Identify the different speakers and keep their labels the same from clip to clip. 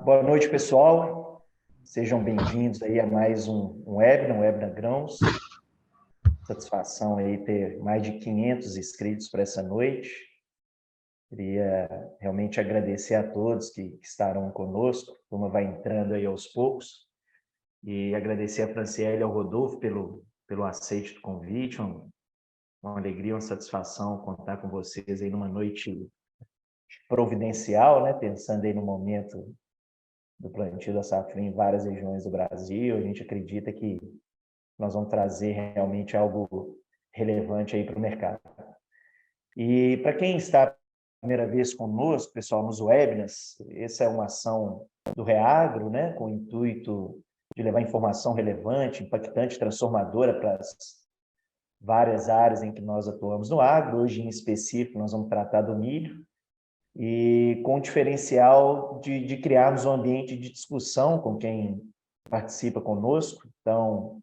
Speaker 1: Boa noite, pessoal. Sejam bem-vindos aí a mais um webinar Grãos. Satisfação aí ter mais de 500 inscritos para essa noite. Queria realmente agradecer a todos que estarão conosco. A turma vai entrando aí aos poucos. E agradecer a Franciele e ao Rodolfo pelo aceite do convite. Uma alegria, uma satisfação contar com vocês aí numa noite providencial, né? Pensando aí no momento do plantio da safrinha em várias regiões do Brasil. A gente acredita que nós vamos trazer realmente algo relevante aí para o mercado. E para quem está a primeira vez conosco, pessoal, nos webinars, essa é uma ação do Reagro, né, com o intuito de levar informação relevante, impactante, transformadora para as várias áreas em que nós atuamos no agro. Hoje, em específico, nós vamos tratar do milho, e com o diferencial de criarmos um ambiente de discussão com quem participa conosco. Então,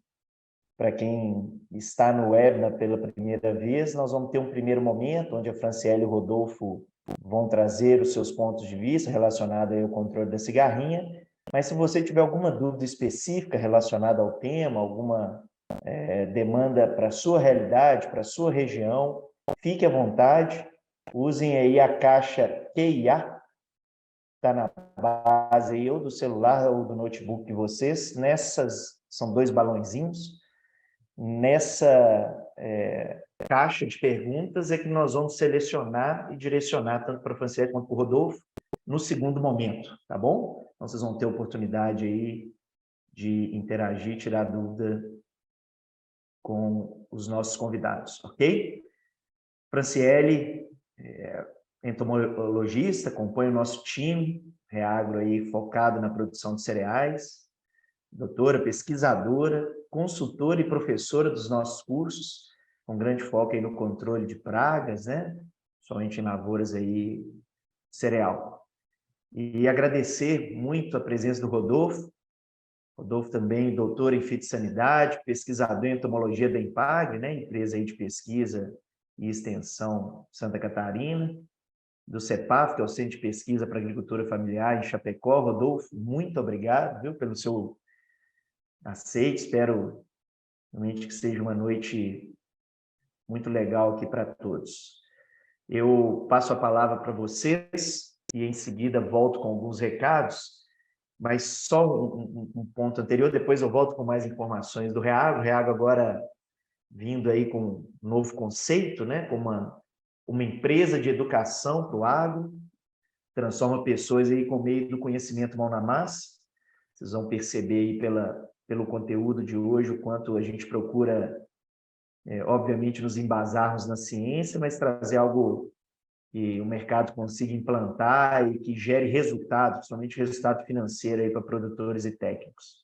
Speaker 1: para quem está no webinar pela primeira vez, nós vamos ter um primeiro momento onde a Franciele e o Rodolfo vão trazer os seus pontos de vista relacionados ao controle da cigarrinha, mas se você tiver alguma dúvida específica relacionada ao tema, alguma demanda para a sua realidade, para a sua região, fique à vontade. Usem aí a caixa QIA, está na base aí, ou do celular ou do notebook de vocês. Nessas, são 2 balãozinhos. Nessa caixa de perguntas é que nós vamos selecionar e direcionar tanto para a Franciele quanto para o Rodolfo no segundo momento, tá bom? Então, vocês vão ter oportunidade aí de interagir, tirar dúvida com os nossos convidados, ok? Franciele, entomologista, compõe o nosso time, Reagro aí focado na produção de cereais, doutora, pesquisadora, consultora e professora dos nossos cursos, com grande foco aí no controle de pragas, né? Somente em lavouras aí cereal. E agradecer muito a presença do Rodolfo. Rodolfo também doutor em fitossanidade, pesquisador em entomologia da Impagre, né? Empresa aí de pesquisa e extensão Santa Catarina, do CEPAF, que é o Centro de Pesquisa para Agricultura Familiar em Chapecó. Rodolfo, muito obrigado, viu, pelo seu aceite. Espero realmente que seja uma noite muito legal aqui para todos. Eu passo a palavra para vocês e em seguida volto com alguns recados, mas só um ponto anterior, depois eu volto com mais informações do Reagro. O Reagro agora vindo aí com um novo conceito, né, com uma empresa de educação para o agro, transforma pessoas aí com meio do conhecimento mão na massa. Vocês vão perceber aí pelo conteúdo de hoje o quanto a gente procura, obviamente, nos embasarmos na ciência, mas trazer algo que o mercado consiga implantar e que gere resultado, principalmente resultado financeiro aí para produtores e técnicos.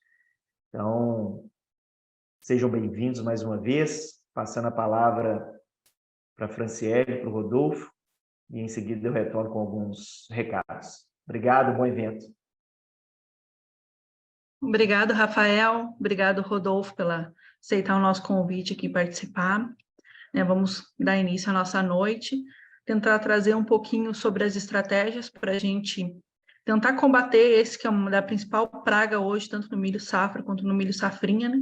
Speaker 1: Então, sejam bem-vindos mais uma vez, passando a palavra para a Franciele, para o Rodolfo, e em seguida eu retorno com alguns recados. Obrigado, bom evento.
Speaker 2: Obrigado, Rafael. Obrigado, Rodolfo, pela aceitar o nosso convite aqui participar. Vamos dar início à nossa noite, tentar trazer um pouquinho sobre as estratégias para a gente tentar combater esse que é uma da principal praga hoje, tanto no milho safra quanto no milho safrinha, né?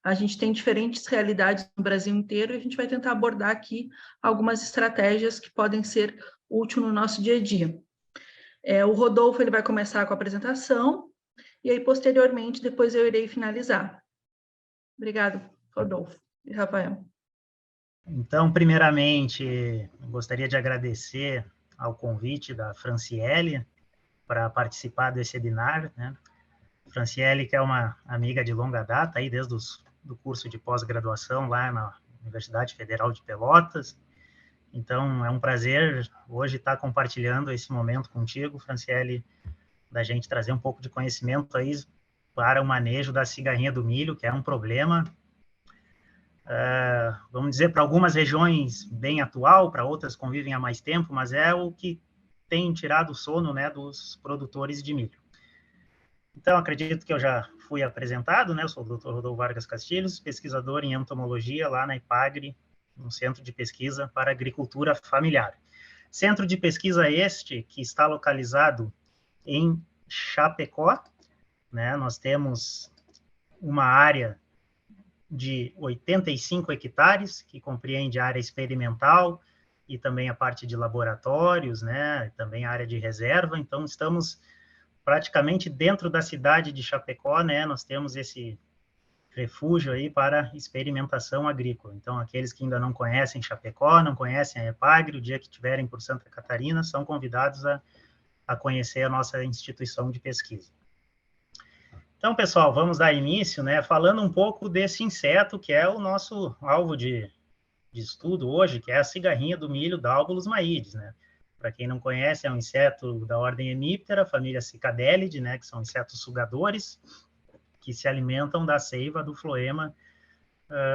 Speaker 2: A gente tem diferentes realidades no Brasil inteiro e a gente vai tentar abordar aqui algumas estratégias que podem ser úteis no nosso dia a dia. O Rodolfo ele vai começar com a apresentação e aí, posteriormente, depois eu irei finalizar. Obrigado, Rodolfo e Rafael.
Speaker 3: Então, primeiramente, gostaria de agradecer ao convite da Franciele para participar desse webinar, né? Franciele, que é uma amiga de longa data, aí desde do curso de pós-graduação lá na Universidade Federal de Pelotas. Então, é um prazer hoje estar compartilhando esse momento contigo, Franciele, da gente trazer um pouco de conhecimento aí para o manejo da cigarrinha do milho, que é um problema, vamos dizer, para algumas regiões bem atual, para outras convivem há mais tempo, mas é o que tem tirado o sono, né, dos produtores de milho. Então, acredito que eu já fui apresentado, né? Eu sou o Dr. Rodolfo Vargas Castilhos, pesquisador em entomologia lá na Ipagre, no Centro de Pesquisa para Agricultura Familiar. Centro de pesquisa este que está localizado em Chapecó, né? Nós temos uma área de 85 hectares, que compreende a área experimental e também a parte de laboratórios, né? Também a área de reserva. Então, estamos praticamente dentro da cidade de Chapecó, né? Nós temos esse refúgio aí para experimentação agrícola. Então, aqueles que ainda não conhecem Chapecó, não conhecem a EPAGRE, o dia que estiverem por Santa Catarina, são convidados a conhecer a nossa instituição de pesquisa. Então, pessoal, vamos dar início, né, falando um pouco desse inseto que é o nosso alvo de estudo hoje, que é a cigarrinha do milho, Daubolus maides, né? Para quem não conhece, é um inseto da ordem Hemiptera, família Cicadelidae, né, que são insetos sugadores, que se alimentam da seiva do floema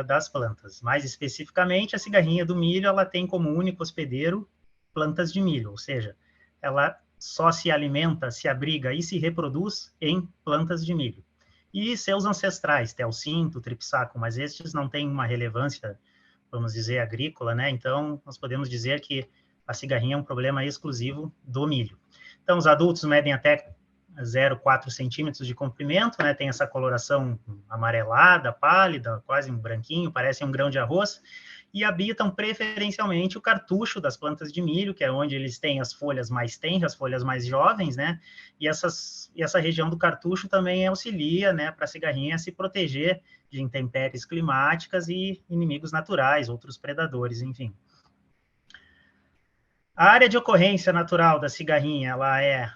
Speaker 3: das plantas. Mais especificamente, a cigarrinha do milho, ela tem como único hospedeiro plantas de milho, ou seja, ela só se alimenta, se abriga e se reproduz em plantas de milho. E seus ancestrais, Teocinto, Tripsaco, mas estes não têm uma relevância, vamos dizer, agrícola, né? Então, nós podemos dizer que a cigarrinha é um problema exclusivo do milho. Então, os adultos medem até 0,4 centímetros de comprimento, né? Tem essa coloração amarelada, pálida, quase um branquinho, parece um grão de arroz, e habitam preferencialmente o cartucho das plantas de milho, que é onde eles têm as folhas mais tenras, as folhas mais jovens, né? E essa região do cartucho também auxilia, né, para a cigarrinha se proteger de intempéries climáticas e inimigos naturais, outros predadores, enfim. A área de ocorrência natural da cigarrinha, ela é,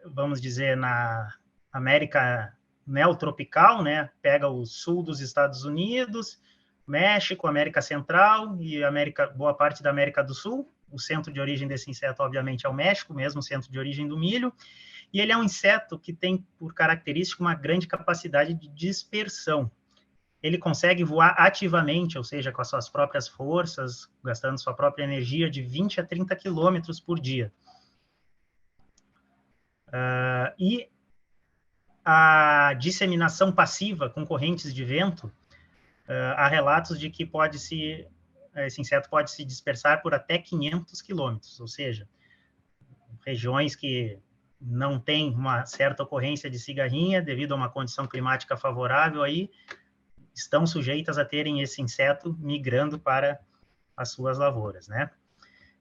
Speaker 3: vamos dizer, na América neotropical, né? Pega o sul dos Estados Unidos, México, América Central e boa parte da América do Sul. O centro de origem desse inseto, obviamente, é o México, mesmo o centro de origem do milho. E ele é um inseto que tem, por característica, uma grande capacidade de dispersão. Ele consegue voar ativamente, ou seja, com as suas próprias forças, gastando sua própria energia, de 20 a 30 quilômetros por dia. E a disseminação passiva com correntes de vento, há relatos de que esse inseto pode se dispersar por até 500 quilômetros, ou seja, regiões que não têm uma certa ocorrência de cigarrinha, devido a uma condição climática favorável, aí estão sujeitas a terem esse inseto migrando para as suas lavouras, né?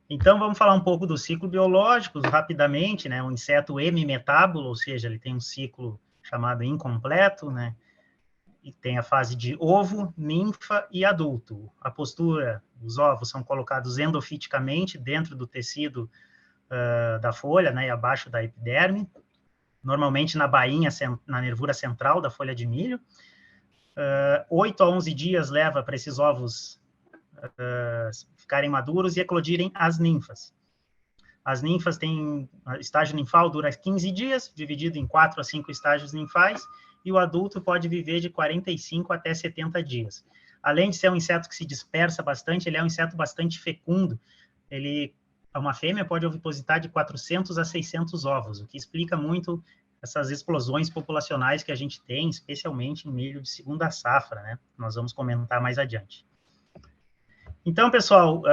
Speaker 3: Então, vamos falar um pouco do ciclo biológico, rapidamente, né? Um inseto hemimetábulo, ou seja, ele tem um ciclo chamado incompleto, né? E tem a fase de ovo, ninfa e adulto. A postura, os ovos são colocados endofiticamente dentro do tecido da folha, né? E abaixo da epiderme, normalmente na bainha, na nervura central da folha de milho. 8 a 11 dias leva para esses ovos ficarem maduros e eclodirem as ninfas. As ninfas têm, estágio ninfal dura 15 dias, dividido em 4 a 5 estágios ninfais, e o adulto pode viver de 45 até 70 dias. Além de ser um inseto que se dispersa bastante, ele é um inseto bastante fecundo. Uma fêmea pode ovipositar de 400 a 600 ovos, o que explica muito essas explosões populacionais que a gente tem, especialmente em milho de segunda safra, né? Nós vamos comentar mais adiante. Então, pessoal,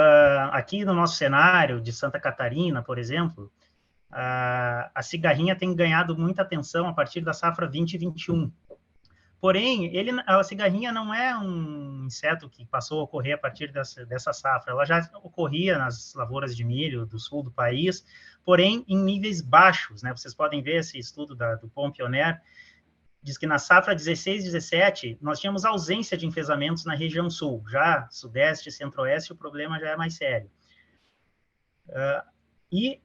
Speaker 3: aqui no nosso cenário de Santa Catarina, por exemplo, a cigarrinha tem ganhado muita atenção a partir da safra 2021. Porém, a cigarrinha não é um inseto que passou a ocorrer a partir dessa safra. Ela já ocorria nas lavouras de milho do sul do país, porém em níveis baixos, né? Vocês podem ver esse estudo do Pompioner, diz que na safra 16-17 nós tínhamos ausência de enfesamentos na região sul. Já sudeste e centro-oeste o problema já é mais sério. E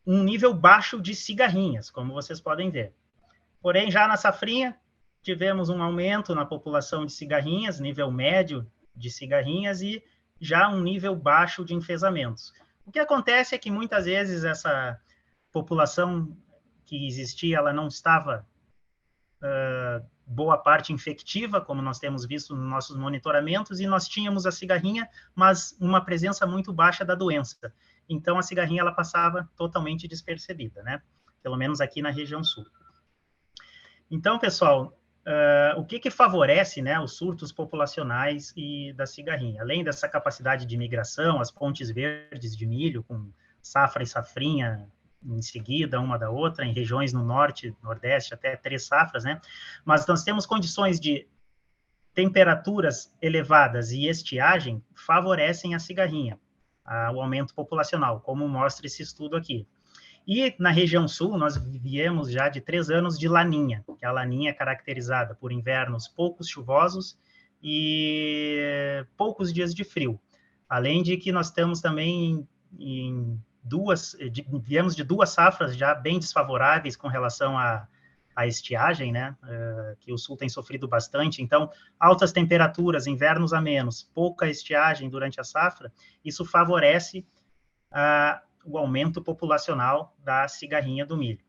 Speaker 3: um nível baixo de cigarrinhas, como vocês podem ver. Porém, já na safrinha, tivemos um aumento na população de cigarrinhas, nível médio de cigarrinhas, e já um nível baixo de enfesamentos. O que acontece é que, muitas vezes, essa população que existia, ela não estava boa parte infectiva, como nós temos visto nos nossos monitoramentos, e nós tínhamos a cigarrinha, mas uma presença muito baixa da doença. Então, a cigarrinha ela passava totalmente despercebida, né? Pelo menos aqui na região sul. Então, pessoal, o que favorece, né, os surtos populacionais da cigarrinha? Além dessa capacidade de migração, as pontes verdes de milho, com safra e safrinha em seguida, uma da outra, em regiões no norte, nordeste, até 3 safras, né? Mas nós temos condições de temperaturas elevadas e estiagem favorecem a cigarrinha, o aumento populacional, como mostra esse estudo aqui. E na região sul, nós viemos já de 3 anos de laninha, que a laninha é caracterizada por invernos poucos chuvosos e poucos dias de frio. Além de que nós estamos também viemos de 2 safras já bem desfavoráveis com relação à estiagem, né, que o sul tem sofrido bastante. Então, altas temperaturas, invernos amenos, pouca estiagem durante a safra, isso favorece o aumento populacional da cigarrinha do milho.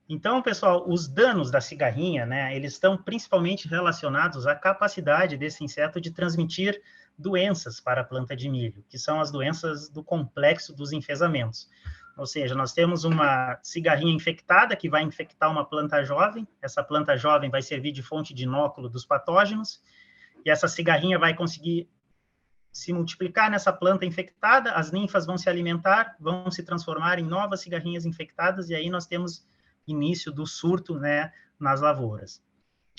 Speaker 3: Então, pessoal, os danos da cigarrinha, né, eles estão principalmente relacionados à capacidade desse inseto de transmitir doenças para a planta de milho, que são as doenças do complexo dos enfesamentos. Ou seja, nós temos uma cigarrinha infectada que vai infectar uma planta jovem, essa planta jovem vai servir de fonte de inóculo dos patógenos, e essa cigarrinha vai conseguir se multiplicar nessa planta infectada, as ninfas vão se alimentar, vão se transformar em novas cigarrinhas infectadas, e aí nós temos início do surto, né, nas lavouras.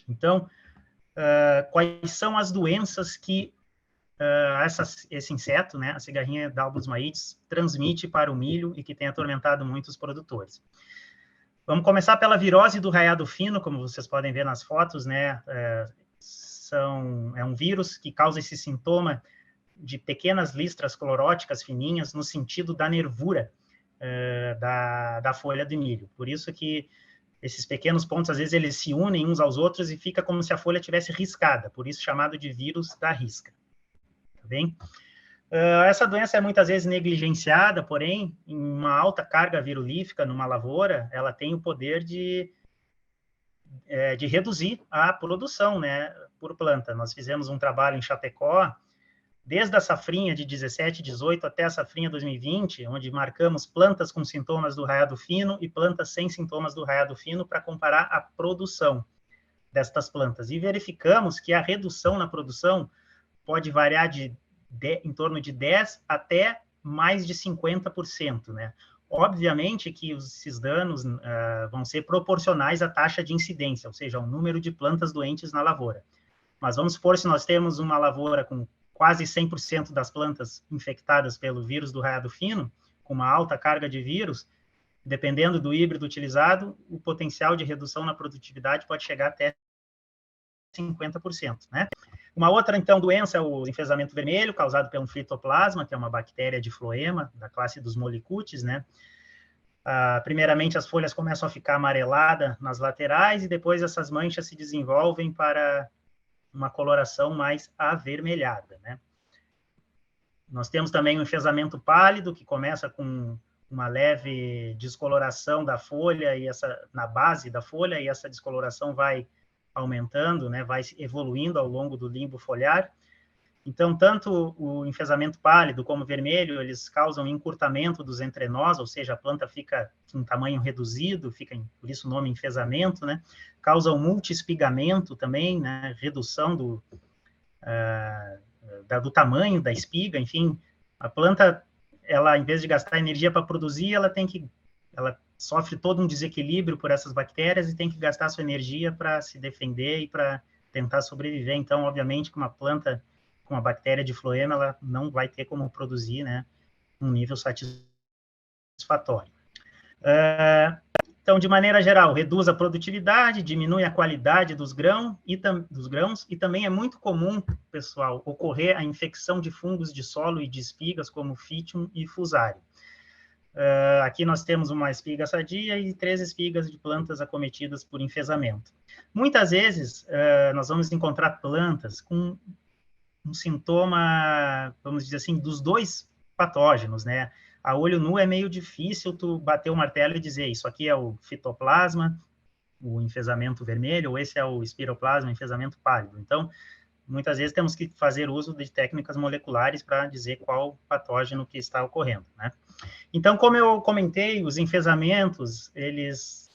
Speaker 3: Então, quais são as doenças que esse inseto, né, a cigarrinha Dalbus maides, transmite para o milho e que tem atormentado muitos produtores? Vamos começar pela virose do raiado fino, como vocês podem ver nas fotos, né, é um vírus que causa esse sintoma de pequenas listras cloróticas fininhas no sentido da nervura da folha de milho. Por isso que esses pequenos pontos, às vezes, eles se unem uns aos outros e fica como se a folha tivesse riscada, por isso chamado de vírus da risca. Tá bem? Essa doença é muitas vezes negligenciada, porém, em uma alta carga virulífica numa lavoura, ela tem o poder de reduzir a produção, né, por planta. Nós fizemos um trabalho em Chapecó, desde a safrinha de 17, 18 até a safrinha 2020, onde marcamos plantas com sintomas do raiado fino e plantas sem sintomas do raiado fino para comparar a produção destas plantas. E verificamos que a redução na produção pode variar em torno de 10% até mais de 50%, né? Obviamente que esses danos vão ser proporcionais à taxa de incidência, ou seja, ao número de plantas doentes na lavoura. Mas vamos supor, se nós temos uma lavoura com quase 100% das plantas infectadas pelo vírus do raiado fino, com uma alta carga de vírus, dependendo do híbrido utilizado, o potencial de redução na produtividade pode chegar até 50%, né? Uma outra, então, doença é o enfesamento vermelho, causado pelo fitoplasma, que é uma bactéria de floema, da classe dos molicutes, né? Primeiramente, as folhas começam a ficar amareladas nas laterais, e depois essas manchas se desenvolvem para uma coloração mais avermelhada, né? Nós temos também o enfesamento pálido, que começa com uma leve descoloração da folha na base da folha, e essa descoloração vai aumentando, né, vai evoluindo ao longo do limbo foliar. Então, tanto o enfesamento pálido como o vermelho, eles causam encurtamento dos entrenós, ou seja, a planta fica em tamanho reduzido, por isso o nome enfesamento, né? Causam multiespigamento também, né? Redução do tamanho da espiga, enfim. A planta, ela, em vez de gastar energia para produzir, ela sofre todo um desequilíbrio por essas bactérias e tem que gastar sua energia para se defender e para tentar sobreviver. Então, obviamente, que uma planta com a bactéria de floema, ela não vai ter como produzir, né, um nível satisfatório. Então, de maneira geral, reduz a produtividade, diminui a qualidade dos grãos e também é muito comum, pessoal, ocorrer a infecção de fungos de solo e de espigas, como Phytium e Fusarium. Aqui nós temos uma espiga sadia e 3 espigas de plantas acometidas por enfesamento. Muitas vezes, nós vamos encontrar plantas com um sintoma, vamos dizer assim, dos 2 patógenos, né? A olho nu é meio difícil tu bater o martelo e dizer isso aqui é o fitoplasma, o enfesamento vermelho, ou esse é o espiroplasma, o enfesamento pálido. Então, muitas vezes temos que fazer uso de técnicas moleculares para dizer qual patógeno que está ocorrendo, né? Então, como eu comentei, os enfesamentos, eles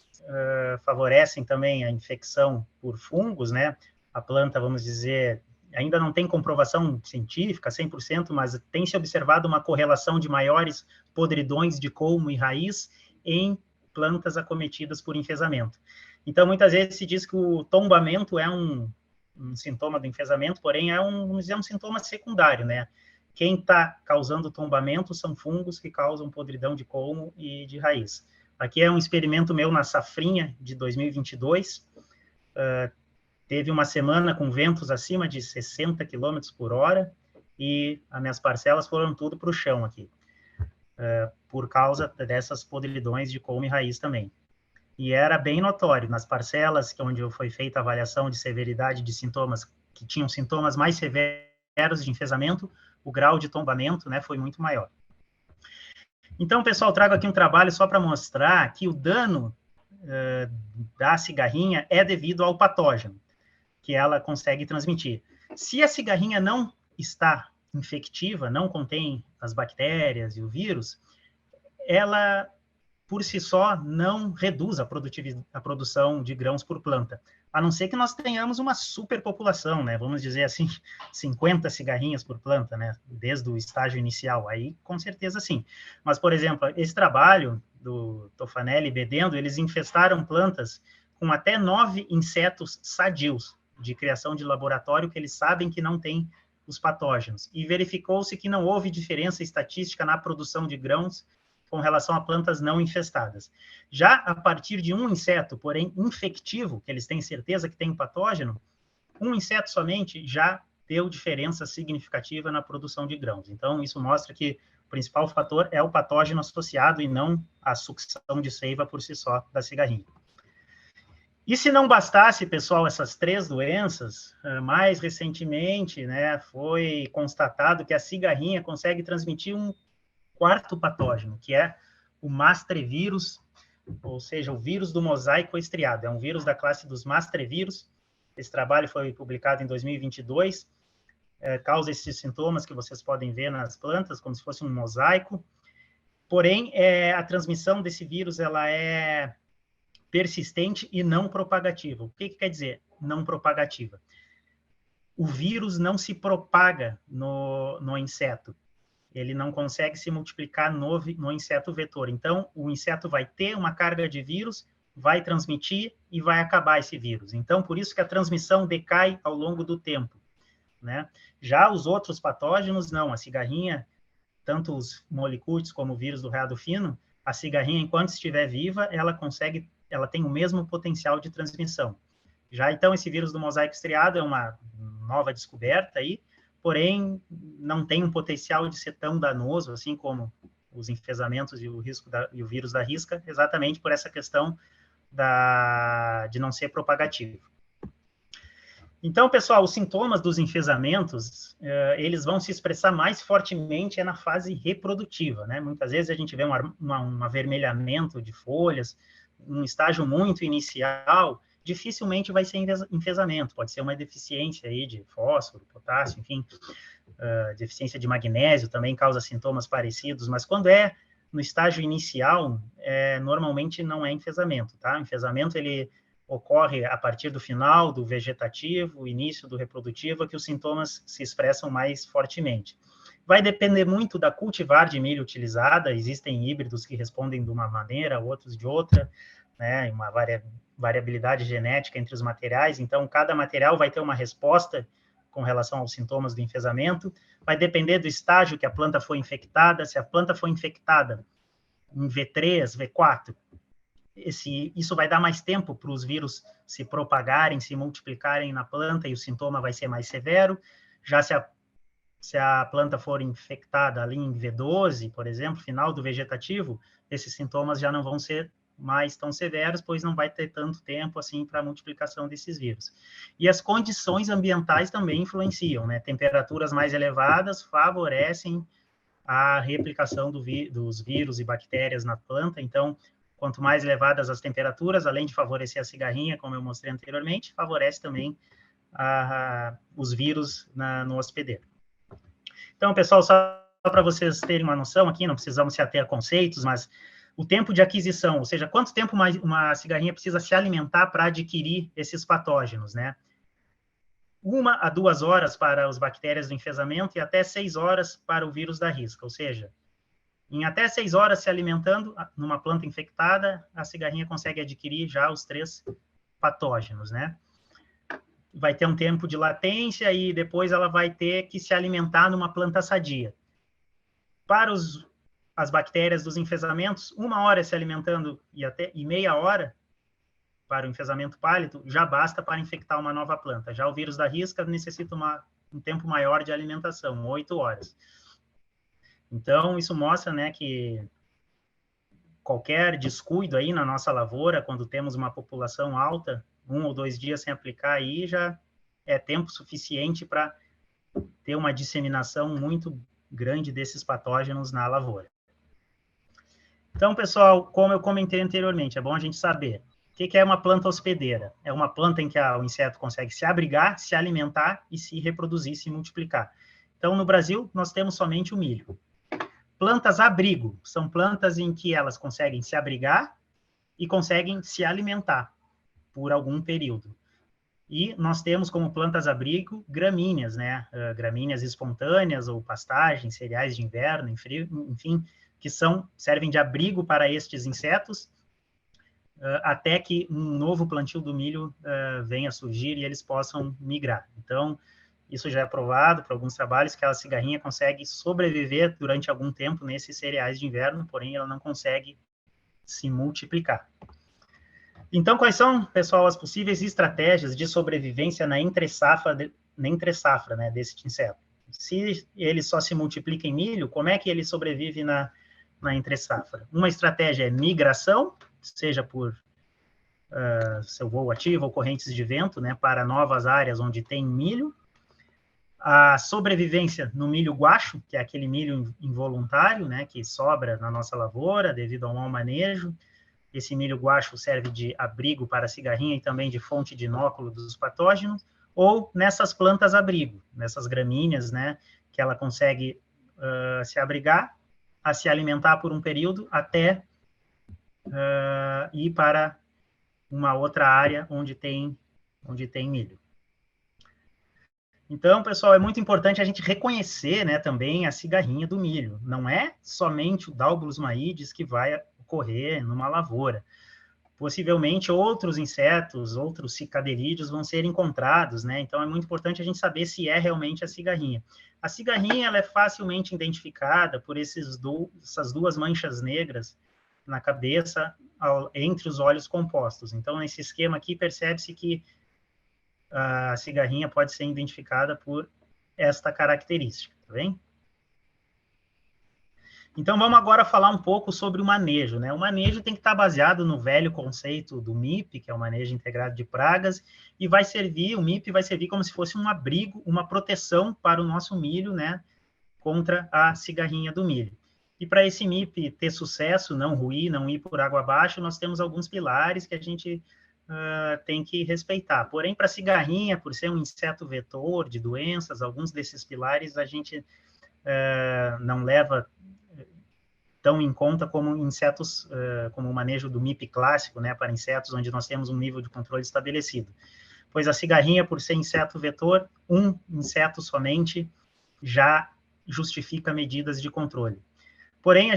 Speaker 3: favorecem também a infecção por fungos, né? A planta, vamos dizer, ainda não tem comprovação científica 100%, mas tem se observado uma correlação de maiores podridões de colmo e raiz em plantas acometidas por enfesamento. Então, muitas vezes se diz que o tombamento é um sintoma do enfesamento, porém é vamos dizer, um sintoma secundário, né? Quem está causando tombamento são fungos que causam podridão de colmo e de raiz. Aqui é um experimento meu na safrinha de 2022, teve uma semana com ventos acima de 60 km por hora e as minhas parcelas foram tudo para o chão aqui, por causa dessas podridões de colmo e raiz também. E era bem notório, nas parcelas onde foi feita a avaliação de severidade de sintomas, que tinham sintomas mais severos de enfesamento, o grau de tombamento, né, foi muito maior. Então, pessoal, trago aqui um trabalho só para mostrar que o dano da cigarrinha é devido ao patógeno que ela consegue transmitir. Se a cigarrinha não está infectiva, não contém as bactérias e o vírus, ela, por si só, não reduz a produção de grãos por planta, a não ser que nós tenhamos uma superpopulação, né? Vamos dizer assim, 50 cigarrinhas por planta, né? Desde o estágio inicial, aí com certeza sim. Mas, por exemplo, esse trabalho do Tofanelli e Bedendo, eles infestaram plantas com até 9 insetos sadios, de criação de laboratório, que eles sabem que não tem os patógenos. E verificou-se que não houve diferença estatística na produção de grãos com relação a plantas não infestadas. Já a partir de um inseto, porém infectivo, que eles têm certeza que tem um patógeno, um inseto somente já deu diferença significativa na produção de grãos. Então, isso mostra que o principal fator é o patógeno associado e não a sucção de seiva por si só da cigarrinha. E se não bastasse, pessoal, essas 3 doenças, mais recentemente, né, foi constatado que a cigarrinha consegue transmitir um 4º patógeno, que é o mastrevírus, ou seja, o vírus do mosaico estriado. É um vírus da classe dos mastrevírus. Esse trabalho foi publicado em 2022, causa esses sintomas que vocês podem ver nas plantas, como se fosse um mosaico. Porém, a transmissão desse vírus ela é persistente e não propagativa. O que quer dizer não propagativa? O vírus não se propaga no inseto. Ele não consegue se multiplicar no inseto vetor. Então, o inseto vai ter uma carga de vírus, vai transmitir e vai acabar esse vírus. Então, por isso que a transmissão decai ao longo do tempo, né? Já os outros patógenos, não. A cigarrinha, tanto os molicutes como o vírus do raiado fino, a cigarrinha, enquanto estiver viva, ela tem o mesmo potencial de transmissão. Já, então, esse vírus do mosaico estriado é uma nova descoberta aí, porém, não tem um potencial de ser tão danoso, assim como os enfesamentos e o vírus da risca, exatamente por essa questão de não ser propagativo. Então, pessoal, os sintomas dos enfesamentos, eles vão se expressar mais fortemente na fase reprodutiva, né? Muitas vezes a gente vê um avermelhamento de folhas, um estágio muito inicial, dificilmente vai ser enfesamento, pode ser uma deficiência aí de fósforo, potássio, enfim, deficiência de magnésio também causa sintomas parecidos, mas quando é no estágio inicial, normalmente não é enfesamento, tá? O enfesamento, ele ocorre a partir do final do vegetativo, início do reprodutivo, que os sintomas se expressam mais fortemente. Vai depender muito da cultivar de milho utilizada, existem híbridos que respondem de uma maneira, outros de outra, né, uma variabilidade genética entre os materiais, então cada material vai ter uma resposta com relação aos sintomas do enfesamento, vai depender do estágio que a planta foi infectada, se a planta foi infectada em V3, V4, isso vai dar mais tempo para os vírus se propagarem, se multiplicarem na planta e o sintoma vai ser mais severo. Já se a planta for infectada ali em V12, por exemplo, final do vegetativo, esses sintomas já não vão ser mais tão severos, pois não vai ter tanto tempo assim para a multiplicação desses vírus. E as condições ambientais também influenciam, né? Temperaturas mais elevadas favorecem a replicação dos vírus e bactérias na planta, então, quanto mais elevadas as temperaturas, além de favorecer a cigarrinha, como eu mostrei anteriormente, favorece também os vírus no hospedeiro. Então, pessoal, só para vocês terem uma noção aqui, não precisamos se ater a conceitos, mas o tempo de aquisição, ou seja, quanto tempo uma cigarrinha precisa se alimentar para adquirir esses patógenos, né? 1 a 2 horas para as bactérias do enfesamento e até 6 horas para o vírus da risca, ou seja, em até 6 horas se alimentando numa planta infectada, a cigarrinha consegue adquirir já os 3 patógenos, né? Vai ter um tempo de latência e depois ela vai ter que se alimentar numa planta sadia. Para as bactérias dos enfesamentos, 1 hora se alimentando e meia hora para o enfesamento pálido já basta para infectar uma nova planta. Já o vírus da risca necessita um tempo maior de alimentação, 8 horas. Então, isso mostra, né, que qualquer descuido aí na nossa lavoura, quando temos uma população alta, 1 ou 2 dias sem aplicar aí, já é tempo suficiente para ter uma disseminação muito grande desses patógenos na lavoura. Então, pessoal, como eu comentei anteriormente, é bom a gente saber o que é uma planta hospedeira. É uma planta em que o inseto consegue se abrigar, se alimentar e se reproduzir, se multiplicar. Então, no Brasil, nós temos somente o milho. Plantas abrigo são plantas em que elas conseguem se abrigar e conseguem se alimentar por algum período. E nós temos como plantas abrigo gramíneas, né? Gramíneas espontâneas ou pastagens, cereais de inverno, enfim, que servem de abrigo para estes insetos, até que um novo plantio do milho venha a surgir e eles possam migrar. Então, isso já é provado por alguns trabalhos que a cigarrinha consegue sobreviver durante algum tempo nesses cereais de inverno, porém ela não consegue se multiplicar. Então, quais são, pessoal, as possíveis estratégias de sobrevivência na entre-safra, né, desse inseto? Se ele só se multiplica em milho, como é que ele sobrevive na entre-safra? Uma estratégia é migração, seja por seu voo ativo ou correntes de vento, né, para novas áreas onde tem milho. A sobrevivência no milho guacho, que é aquele milho involuntário, né, que sobra na nossa lavoura devido ao mau manejo. Esse milho guacho serve de abrigo para a cigarrinha e também de fonte de inóculo dos patógenos, ou nessas plantas abrigo, nessas gramíneas, né, que ela consegue se abrigar, a se alimentar por um período até ir para uma outra área onde tem milho. Então, pessoal, é muito importante a gente reconhecer, né, também a cigarrinha do milho. Não é somente o Dalbolus maides que vai ocorrer numa lavoura. Possivelmente outros insetos, outros cicaderídeos vão ser encontrados, né? Então é muito importante a gente saber se é realmente a cigarrinha. A cigarrinha ela é facilmente identificada por essas 2 manchas negras na cabeça, entre os olhos compostos. Então, nesse esquema aqui, percebe-se que a cigarrinha pode ser identificada por esta característica, tá bem? Então, vamos agora falar um pouco sobre o manejo, né? O manejo tem que estar baseado no velho conceito do MIP, que é o manejo integrado de pragas, e o MIP vai servir como se fosse um abrigo, uma proteção para o nosso milho, né? Contra a cigarrinha do milho. E para esse MIP ter sucesso, não ruir, não ir por água abaixo, nós temos alguns pilares que a gente tem que respeitar. Porém, para a cigarrinha, por ser um inseto vetor de doenças, alguns desses pilares a gente não leva tão em conta como insetos, como o manejo do MIP clássico, né, para insetos onde nós temos um nível de controle estabelecido. Pois a cigarrinha, por ser inseto vetor, um inseto somente já justifica medidas de controle. Porém,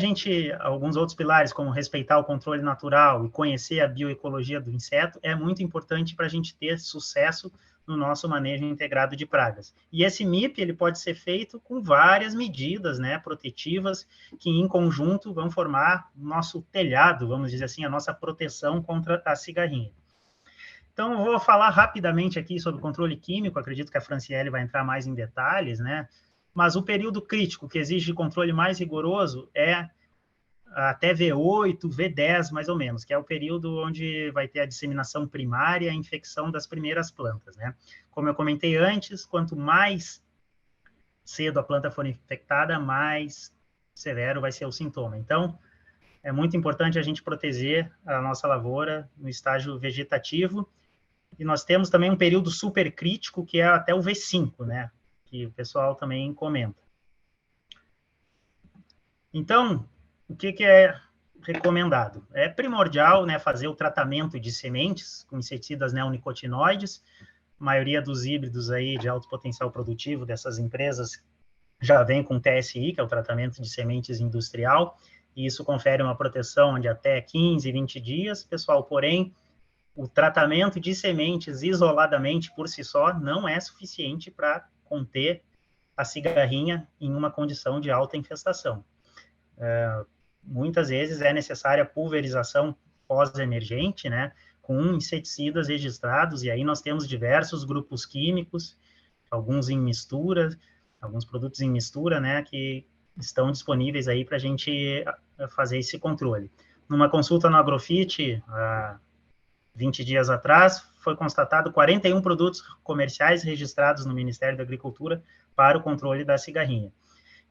Speaker 3: alguns outros pilares, como respeitar o controle natural e conhecer a bioecologia do inseto, é muito importante para a gente ter sucesso no nosso manejo integrado de pragas. E esse MIP, ele pode ser feito com várias medidas, né, protetivas, que em conjunto vão formar o nosso telhado, vamos dizer assim, a nossa proteção contra a cigarrinha. Então, eu vou falar rapidamente aqui sobre o controle químico, acredito que a Franciele vai entrar mais em detalhes, né, mas o período crítico que exige controle mais rigoroso é até V8, V10, mais ou menos, que é o período onde vai ter a disseminação primária, a infecção das primeiras plantas, né? Como eu comentei antes, quanto mais cedo a planta for infectada, mais severo vai ser o sintoma. Então, é muito importante a gente proteger a nossa lavoura no estágio vegetativo, e nós temos também um período supercrítico, que é até o V5, né? Que o pessoal também comenta. Então, o que é recomendado? É primordial, né, fazer o tratamento de sementes com inseticidas neonicotinoides, maioria dos híbridos aí de alto potencial produtivo dessas empresas já vem com TSI, que é o tratamento de sementes industrial, e isso confere uma proteção de até 15, 20 dias, pessoal, porém, o tratamento de sementes isoladamente por si só não é suficiente para conter a cigarrinha em uma condição de alta infestação. Muitas vezes é necessária pulverização pós-emergente, né, com inseticidas registrados, e aí nós temos diversos grupos químicos, alguns em mistura, alguns produtos em mistura, né, que estão disponíveis aí para a gente fazer esse controle. Numa consulta no Agrofit, 20 dias atrás, foi constatado 41 produtos comerciais registrados no Ministério da Agricultura para o controle da cigarrinha.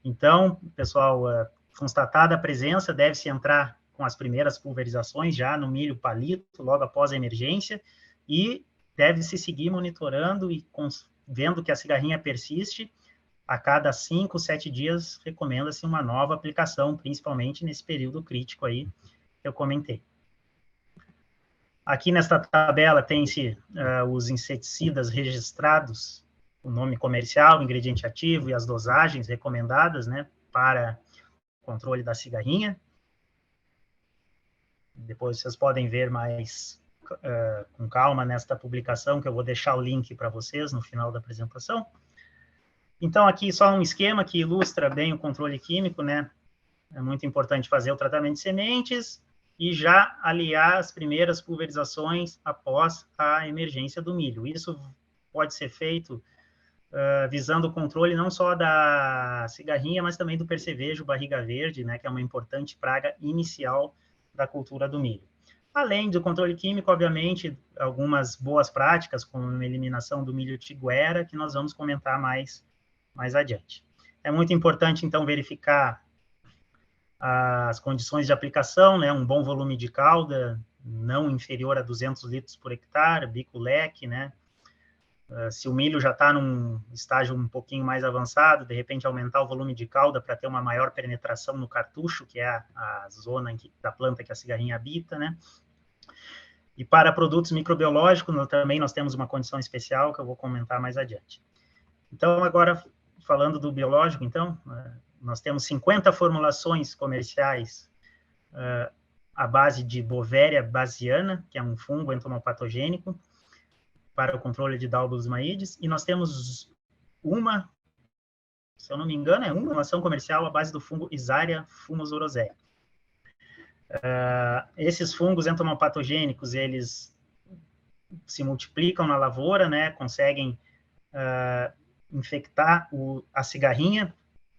Speaker 3: Então, pessoal, constatada a presença, deve-se entrar com as primeiras pulverizações já no milho palito, logo após a emergência, e deve-se seguir monitorando e vendo que a cigarrinha persiste. A cada 5, 7 dias, recomenda-se uma nova aplicação, principalmente nesse período crítico aí que eu comentei. Aqui nesta tabela tem-se os inseticidas registrados, o nome comercial, o ingrediente ativo e as dosagens recomendadas, né, para controle da cigarrinha. Depois vocês podem ver mais com calma nesta publicação, que eu vou deixar o link para vocês no final da apresentação. Então, aqui só um esquema que ilustra bem o controle químico, né? É muito importante fazer o tratamento de sementes e já aliar as primeiras pulverizações após a emergência do milho. Isso pode ser feito visando o controle não só da cigarrinha, mas também do percevejo barriga verde, né, que é uma importante praga inicial da cultura do milho. Além do controle químico, obviamente, algumas boas práticas, como a eliminação do milho tiguera, que nós vamos comentar mais adiante. É muito importante, então, verificar as condições de aplicação, né, um bom volume de cauda, não inferior a 200 litros por hectare, bico-leque, né, se o milho já está num estágio um pouquinho mais avançado, de repente aumentar o volume de cauda para ter uma maior penetração no cartucho, que é a zona da planta que a cigarrinha habita, né? E para produtos microbiológicos, também nós temos uma condição especial que eu vou comentar mais adiante. Então, agora, falando do biológico, então, nós temos 50 formulações comerciais à base de Bovéria bassiana, que é um fungo entomopatogênico, para o controle de Dalbus maides, e nós temos uma, se eu não me engano, uma formulação comercial à base do fungo Isaria fumosoroseae. Esses fungos entomopatogênicos, eles se multiplicam na lavoura, né, conseguem infectar a cigarrinha,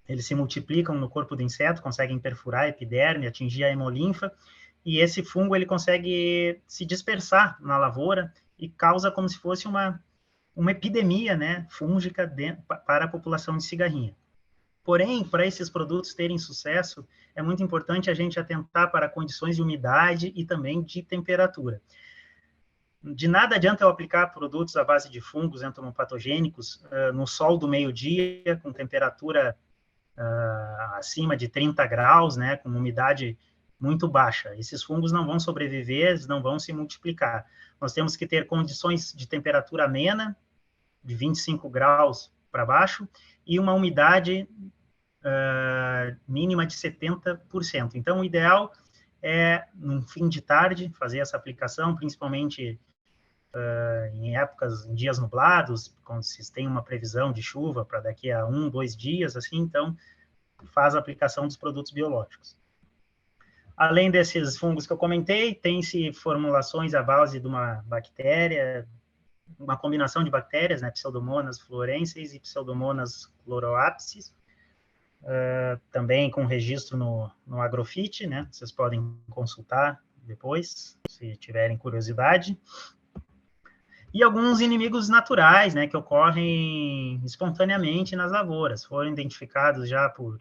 Speaker 3: eles se multiplicam no corpo do inseto, conseguem perfurar a epiderme, atingir a hemolinfa, e esse fungo ele consegue se dispersar na lavoura e causa como se fosse uma epidemia, né, fúngica para a população de cigarrinha. Porém, para esses produtos terem sucesso, é muito importante a gente atentar para condições de umidade e também de temperatura. De nada adianta eu aplicar produtos à base de fungos entomopatogênicos no sol do meio-dia, com temperatura acima de 30 graus, né, com umidade muito baixa. Esses fungos não vão sobreviver, eles não vão se multiplicar. Nós temos que ter condições de temperatura amena, de 25 graus para baixo, e uma umidade mínima de 70%. Então, o ideal é, no fim de tarde, fazer essa aplicação, principalmente em dias nublados, quando se tem uma previsão de chuva para daqui a 1, 2 dias, assim, então, faz a aplicação dos produtos biológicos. Além desses fungos que eu comentei, tem-se formulações à base de uma bactéria, uma combinação de bactérias, né, Pseudomonas fluorescens e Pseudomonas chloroapsis, também com registro no Agrofit, né, vocês podem consultar depois, se tiverem curiosidade. E alguns inimigos naturais, né, que ocorrem espontaneamente nas lavouras, foram identificados já por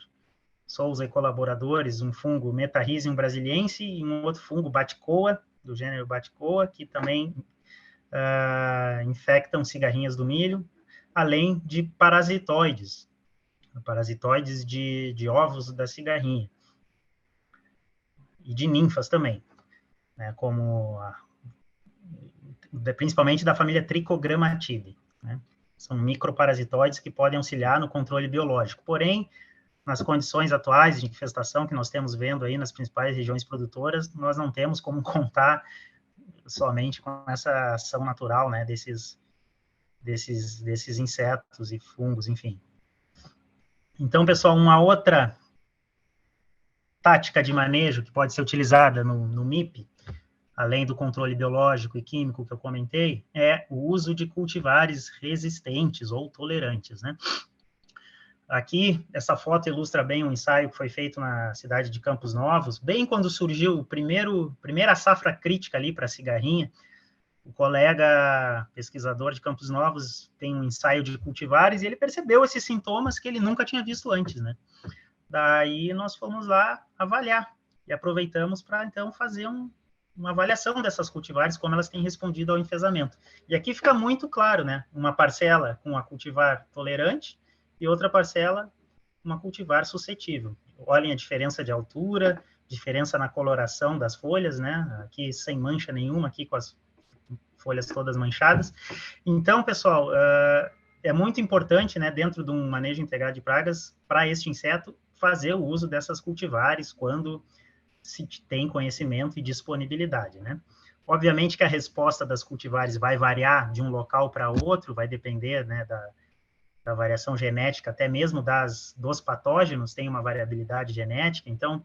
Speaker 3: Souza e colaboradores, um fungo Metarrhizium brasiliense e um outro fungo Baticoa, do gênero Baticoa, que também infectam cigarrinhas do milho, além de parasitoides de ovos da cigarrinha, e de ninfas também, né, como principalmente da família Trichogrammatide, né? São microparasitoides que podem auxiliar no controle biológico. Porém, nas condições atuais de infestação que nós temos vendo aí nas principais regiões produtoras, nós não temos como contar somente com essa ação natural, né, desses insetos e fungos, enfim. Então, pessoal, uma outra tática de manejo que pode ser utilizada no MIP, além do controle biológico e químico que eu comentei, é o uso de cultivares resistentes ou tolerantes, né? Aqui, essa foto ilustra bem um ensaio que foi feito na cidade de Campos Novos, bem quando surgiu primeira safra crítica ali para a cigarrinha. O colega pesquisador de Campos Novos tem um ensaio de cultivares e ele percebeu esses sintomas que ele nunca tinha visto antes, né? Daí nós fomos lá avaliar e aproveitamos para, então, fazer uma avaliação dessas cultivares, como elas têm respondido ao enfesamento. E aqui fica muito claro, né? Uma parcela com a cultivar tolerante e outra parcela uma cultivar suscetível. Olhem a diferença de altura, diferença na coloração das folhas, né? Aqui sem mancha nenhuma, aqui com as folhas todas manchadas. Então, pessoal, é muito importante, né, dentro de um manejo integrado de pragas, para este inseto, fazer o uso dessas cultivares quando se tem conhecimento e disponibilidade, né? Obviamente que a resposta das cultivares vai variar de um local para outro, vai depender, né, da variação genética, até mesmo dos patógenos, tem uma variabilidade genética. Então,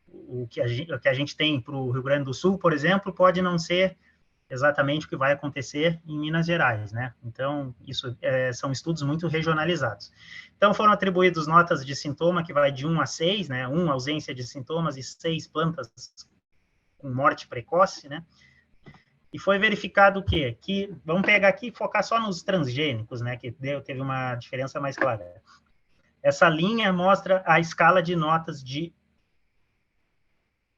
Speaker 3: o que a gente tem para o Rio Grande do Sul, por exemplo, pode não ser exatamente o que vai acontecer em Minas Gerais, né? Então, isso são estudos muito regionalizados. Então, foram atribuídos notas de sintoma que vai de 1 a 6, né? 1, ausência de sintomas, e 6, plantas com morte precoce, né? E foi verificado o quê? Que, vamos pegar aqui e focar só nos transgênicos, né? Que teve uma diferença mais clara. Essa linha mostra a escala de notas de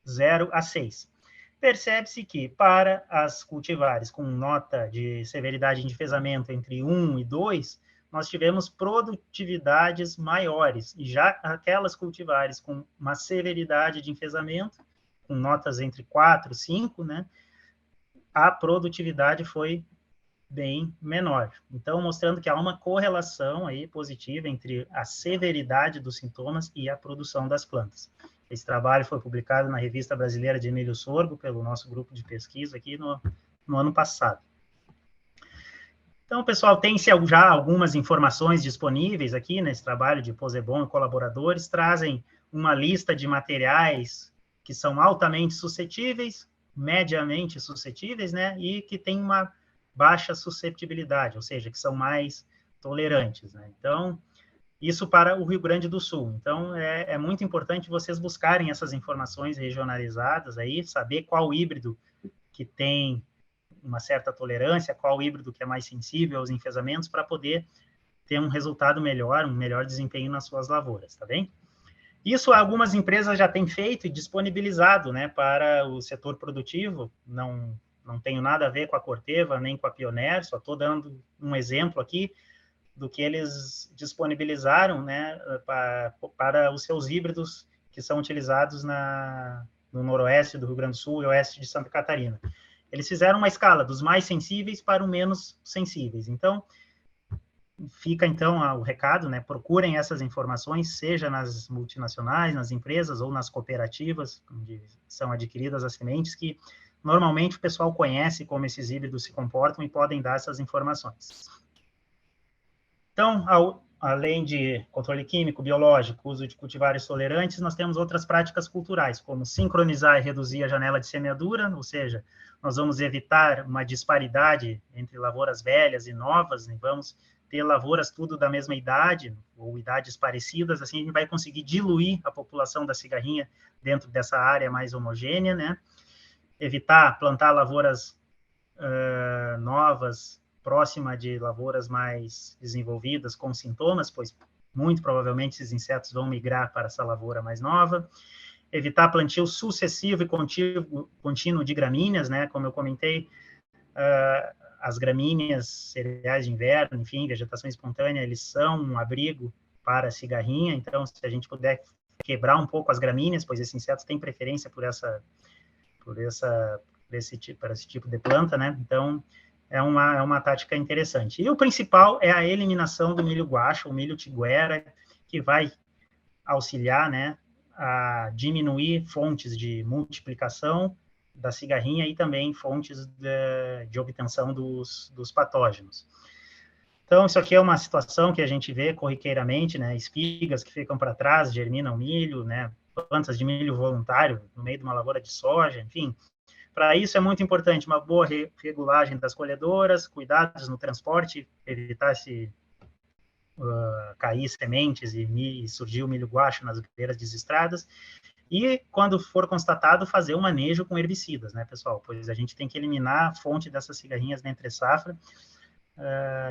Speaker 3: 0 a 6. Percebe-se que, para as cultivares com nota de severidade de enfesamento entre 1 e 2, nós tivemos produtividades maiores, e já aquelas cultivares com uma severidade de enfesamento, com notas entre 4 e 5, né, a produtividade foi bem menor. Então, mostrando que há uma correlação aí positiva entre a severidade dos sintomas e a produção das plantas. Esse trabalho foi publicado na Revista Brasileira de Milho Sorgo, pelo nosso grupo de pesquisa aqui no ano passado. Então, pessoal, tem-se já algumas informações disponíveis aqui nesse trabalho de Pozzebon e colaboradores, trazem uma lista de materiais que são altamente suscetíveis, mediamente suscetíveis, né, e que tem uma baixa susceptibilidade, ou seja, que são mais tolerantes, né? Então, isso para o Rio Grande do Sul. Então, é muito importante vocês buscarem essas informações regionalizadas aí, saber qual híbrido que tem uma certa tolerância, qual híbrido que é mais sensível aos enfesamentos, para poder ter um resultado melhor, um melhor desempenho nas suas lavouras, tá bem? Isso algumas empresas já têm feito e disponibilizado, né, para o setor produtivo. Não tenho nada a ver com a Corteva, nem com a Pioneer, só estou dando um exemplo aqui do que eles disponibilizaram, né, para os seus híbridos que são utilizados no noroeste do Rio Grande do Sul e oeste de Santa Catarina. Eles fizeram uma escala dos mais sensíveis para os menos sensíveis. Então, fica, então, o recado, né, procurem essas informações, seja nas multinacionais, nas empresas ou nas cooperativas, onde são adquiridas as sementes, que normalmente o pessoal conhece como esses híbridos se comportam e podem dar essas informações. Então, além de controle químico, biológico, uso de cultivares tolerantes, nós temos outras práticas culturais, como sincronizar e reduzir a janela de semeadura, ou seja, nós vamos evitar uma disparidade entre lavouras velhas e novas, né? Vamos ter lavouras tudo da mesma idade, ou idades parecidas, assim a gente vai conseguir diluir a população da cigarrinha dentro dessa área mais homogênea, né? Evitar plantar lavouras novas, próxima de lavouras mais desenvolvidas com sintomas, pois muito provavelmente esses insetos vão migrar para essa lavoura mais nova. Evitar plantio sucessivo e contínuo de gramíneas, né? Como eu comentei, as gramíneas, cereais de inverno, enfim, vegetação espontânea, eles são um abrigo para a cigarrinha, então se a gente puder quebrar um pouco as gramíneas, pois esse inseto tem preferência por para esse tipo de planta, né? Então, é uma tática interessante. E o principal é a eliminação do milho guaxa, o milho tiguera, que vai auxiliar, né, a diminuir fontes de multiplicação da cigarrinha e também fontes de obtenção dos patógenos. Então, isso aqui é uma situação que a gente vê corriqueiramente, né, espigas que ficam para trás, germinam milho, né, plantas de milho voluntário no meio de uma lavoura de soja, enfim. Para isso é muito importante uma boa regulagem das colhedoras, cuidados no transporte, evitar cair sementes e surgir o milho guacho nas beiras das estradas. E, quando for constatado, fazer o manejo com herbicidas, né, pessoal? Pois a gente tem que eliminar a fonte dessas cigarrinhas da entre-safra.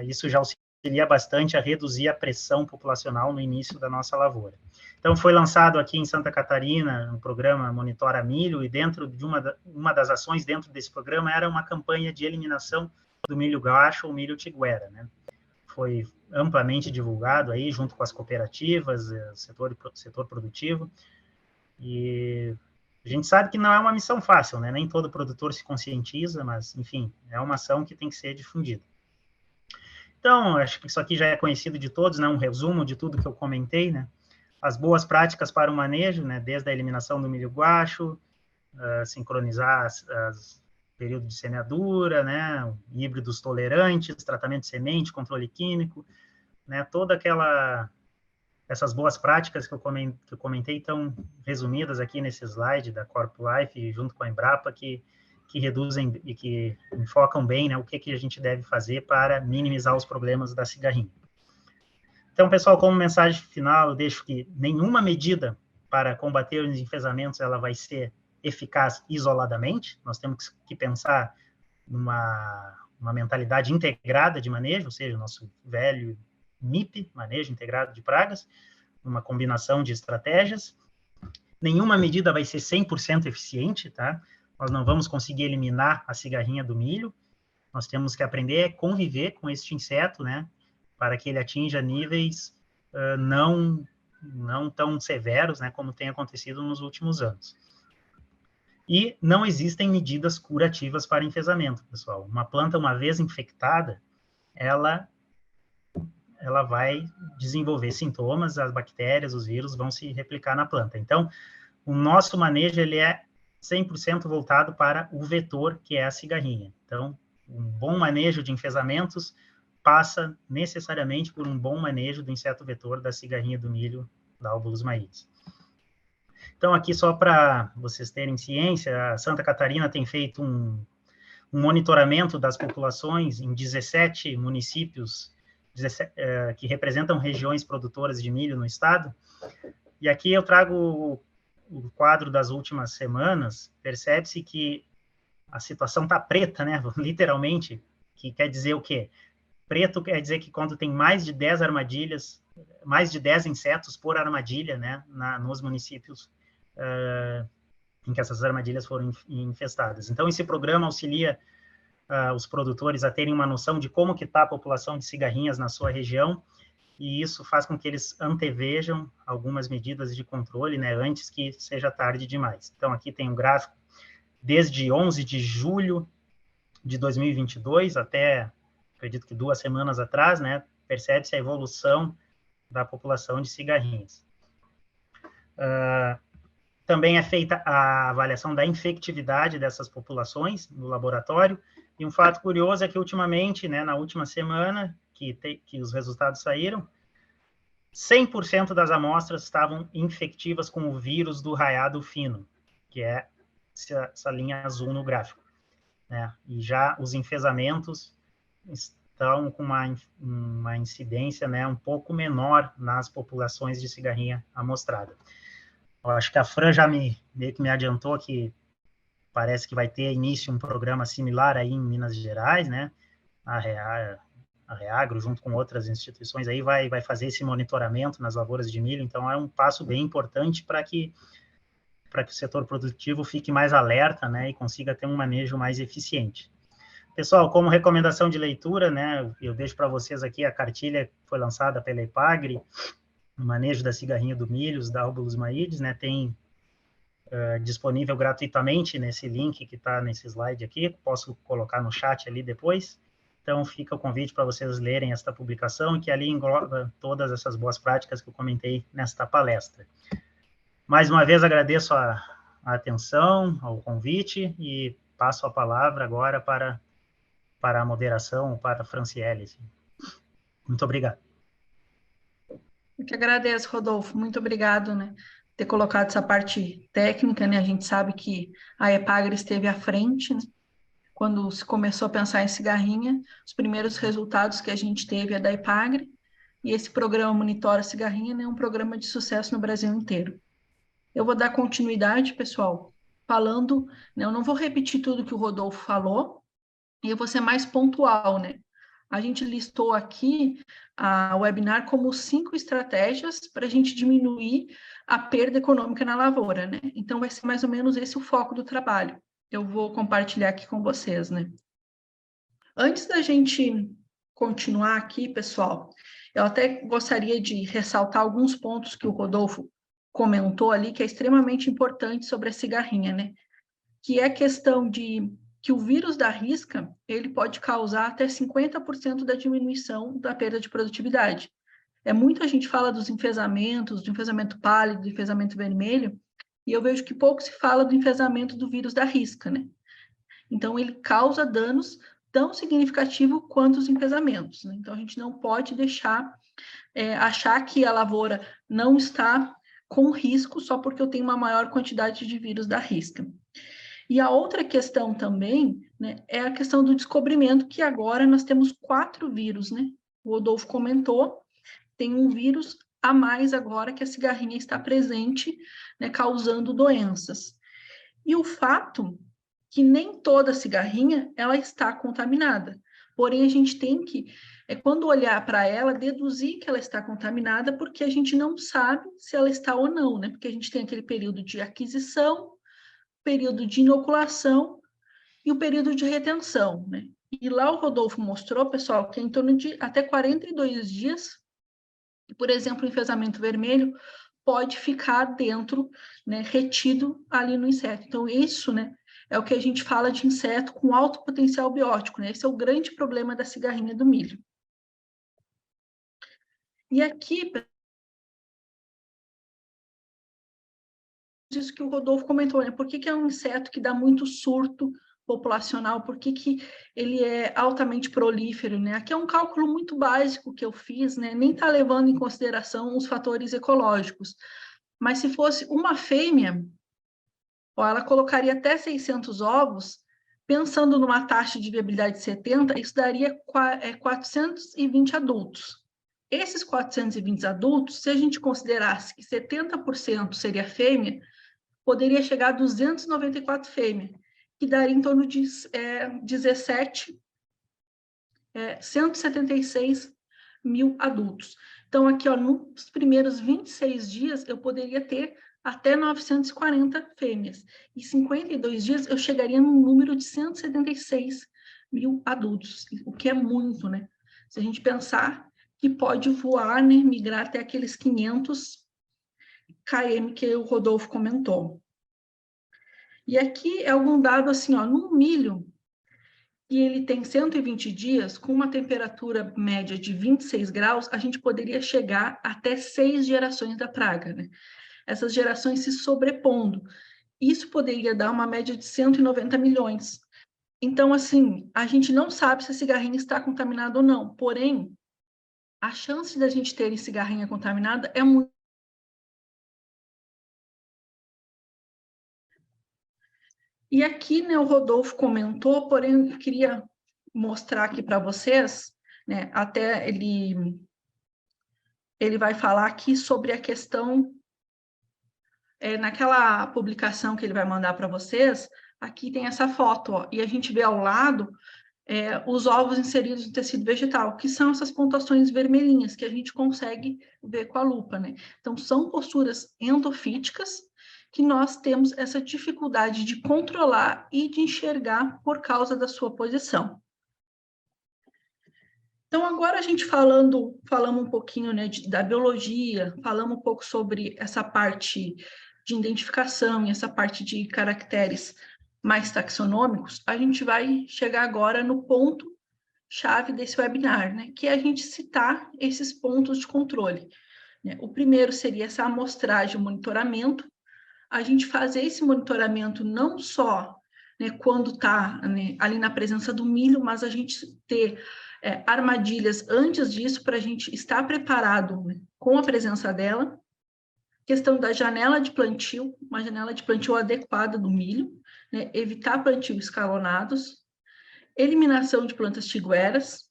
Speaker 3: Isso já auxilia bastante a reduzir a pressão populacional no início da nossa lavoura. Então, foi lançado aqui em Santa Catarina um programa Monitora Milho, e dentro de uma das ações dentro desse programa era uma campanha de eliminação do milho guacho ou milho tiguera, né? Foi amplamente divulgado aí, junto com as cooperativas, setor produtivo, e a gente sabe que não é uma missão fácil, né? Nem todo produtor se conscientiza, mas, enfim, é uma ação que tem que ser difundida. Então, acho que isso aqui já é conhecido de todos, né? Um resumo de tudo que eu comentei, né? As boas práticas para o manejo, né? Desde a eliminação do milho guacho, sincronizar os períodos de semeadura, né? Híbridos tolerantes, tratamento de semente, controle químico, né? Essas boas práticas que eu comentei estão resumidas aqui nesse slide da Corp Life, junto com a Embrapa, que reduzem e que enfocam bem, né, o que a gente deve fazer para minimizar os problemas da cigarrinha. Então, pessoal, como mensagem final, eu deixo que nenhuma medida para combater os enfesamentos ela vai ser eficaz isoladamente. Nós temos que pensar numa mentalidade integrada de manejo, ou seja, o nosso velho MIP, manejo integrado de pragas, uma combinação de estratégias. Nenhuma medida vai ser 100% eficiente, tá? Nós não vamos conseguir eliminar a cigarrinha do milho. Nós temos que aprender a conviver com este inseto, né? Para que ele atinja níveis não tão severos, né? Como tem acontecido nos últimos anos. E não existem medidas curativas para enfesamento, pessoal. Uma planta, uma vez infectada, ela vai desenvolver sintomas, as bactérias, os vírus vão se replicar na planta. Então, o nosso manejo ele é 100% voltado para o vetor, que é a cigarrinha. Então, um bom manejo de enfesamentos passa necessariamente por um bom manejo do inseto vetor da cigarrinha do milho, da Albulus maíz. Então, aqui só para vocês terem ciência, a Santa Catarina tem feito um monitoramento das populações em 17 municípios que representam regiões produtoras de milho no estado. E aqui eu trago o quadro das últimas semanas. Percebe-se que a situação está preta, né? Literalmente, que quer dizer o quê? Preto quer dizer que quando tem mais de 10 armadilhas, mais de 10 insetos por armadilha, né? Nos municípios em que essas armadilhas foram infestadas. Então, esse programa auxilia os produtores a terem uma noção de como que está a população de cigarrinhas na sua região, e isso faz com que eles antevejam algumas medidas de controle, né, antes que seja tarde demais. Então, aqui tem um gráfico desde 11 de julho de 2022 até, acredito que 2 semanas atrás, né, percebe-se a evolução da população de cigarrinhas. Também é feita a avaliação da infectividade dessas populações no laboratório, e um fato curioso é que, ultimamente, né, na última semana que os resultados saíram, 100% das amostras estavam infectivas com o vírus do raiado fino, que é essa linha azul no gráfico, né? E já os enfesamentos estão com uma incidência, né, um pouco menor nas populações de cigarrinha amostrada. Eu acho que a Fran já meio que me adiantou que parece que vai ter início um programa similar aí em Minas Gerais, né? A Reagro, junto com outras instituições, aí vai fazer esse monitoramento nas lavouras de milho. Então, é um passo bem importante para que o setor produtivo fique mais alerta, né? E consiga ter um manejo mais eficiente. Pessoal, como recomendação de leitura, né? Eu deixo para vocês aqui a cartilha que foi lançada pela Epagre, o manejo da cigarrinha do milho, da Albulus maíz, né? Tem disponível gratuitamente nesse link que está nesse slide aqui, posso colocar no chat ali depois. Então, fica o convite para vocês lerem esta publicação, que ali engloba todas essas boas práticas que eu comentei nesta palestra. Mais uma vez, agradeço a atenção, ao convite, e passo a palavra agora para a moderação, para a Franciele. Muito obrigado.
Speaker 2: Eu que agradeço, Rodolfo. Muito obrigado, né, por ter colocado essa parte técnica, né? A gente sabe que a Epagre esteve à frente, né? Quando se começou a pensar em cigarrinha, os primeiros resultados que a gente teve é da Epagre, e esse programa Monitora Cigarrinha, né, é um programa de sucesso no Brasil inteiro. Eu vou dar continuidade, pessoal, falando, né, eu não vou repetir tudo que o Rodolfo falou, e eu vou ser mais pontual, né? A gente listou aqui a webinar como 5 estratégias para a gente diminuir a perda econômica na lavoura, né? Então, vai ser mais ou menos esse o foco do trabalho. Eu vou compartilhar aqui com vocês, né? Antes da gente continuar aqui, pessoal, eu até gostaria de ressaltar alguns pontos que o Rodolfo comentou ali, que é extremamente importante sobre a cigarrinha, né? Que é a questão de que o vírus da risca, ele pode causar até 50% da diminuição da perda de produtividade. Muita gente fala dos enfesamentos, do enfesamento pálido, do enfesamento vermelho, e eu vejo que pouco se fala do enfesamento do vírus da risca, né? Então, ele causa danos tão significativos quanto os enfesamentos, né? Então, a gente não pode deixar, achar que a lavoura não está com risco só porque eu tenho uma maior quantidade de vírus da risca. E a outra questão também, né, é a questão do descobrimento, que agora nós temos 4 vírus, né? O Rodolfo comentou, tem um vírus a mais agora que a cigarrinha está presente, né, causando doenças. E o fato que nem toda cigarrinha ela está contaminada. Porém, a gente tem que, quando olhar para ela, deduzir que ela está contaminada, porque a gente não sabe se ela está ou não, né? Porque a gente tem aquele período de aquisição, período de inoculação e o período de retenção, né? E lá o Rodolfo mostrou, pessoal, que é em torno de até 42 dias, por exemplo, o enfesamento vermelho pode ficar dentro, né, retido ali no inseto. Então, isso, né, é o que a gente fala de inseto com alto potencial biótico, né? Esse é o grande problema da cigarrinha do milho. E aqui, isso que o Rodolfo comentou, né? Por que é um inseto que dá muito surto populacional? Por que ele é altamente prolífero, né? Aqui é um cálculo muito básico que eu fiz, né? Nem está levando em consideração os fatores ecológicos. Mas se fosse uma fêmea, ela colocaria até 600 ovos, pensando numa taxa de viabilidade de 70, isso daria 420 adultos. Esses 420 adultos, se a gente considerasse que 70% seria fêmea, poderia chegar a 294 fêmeas, que daria em torno de 176 mil adultos. Então, aqui, ó, nos primeiros 26 dias, eu poderia ter até 940 fêmeas. E 52 dias, eu chegaria num número de 176 mil adultos, o que é muito, né? Se a gente pensar que pode voar, né, migrar até aqueles 500 km que o Rodolfo comentou. E aqui é algum dado assim, ó, no milho, e ele tem 120 dias, com uma temperatura média de 26 graus, a gente poderia chegar até 6 gerações da praga, né? Essas gerações se sobrepondo. Isso poderia dar uma média de 190 milhões. Então, assim, a gente não sabe se a cigarrinha está contaminada ou não, porém, a chance da gente ter cigarrinha contaminada é muito. E aqui, né, o Rodolfo comentou, porém, eu queria mostrar aqui para vocês, né, até ele vai falar aqui sobre a questão, naquela publicação que ele vai mandar para vocês, aqui tem essa foto, ó, e a gente vê ao lado os ovos inseridos no tecido vegetal, que são essas pontuações vermelhinhas que a gente consegue ver com a lupa, né? Então, são posturas endofíticas que nós temos essa dificuldade de controlar e de enxergar por causa da sua posição. Então, agora a gente falamos um pouquinho, né, da biologia, falamos um pouco sobre essa parte de identificação e essa parte de caracteres mais taxonômicos, a gente vai chegar agora no ponto-chave desse webinar, né? Que é a gente citar esses pontos de controle. Né? O primeiro seria essa amostragem, monitoramento, a gente fazer esse monitoramento não só, né, quando está, né, ali na presença do milho, mas a gente ter armadilhas antes disso para a gente estar preparado, né, com a presença dela. Questão da janela de plantio, uma janela de plantio adequada do milho, né, evitar plantio escalonados, eliminação de plantas tigueras,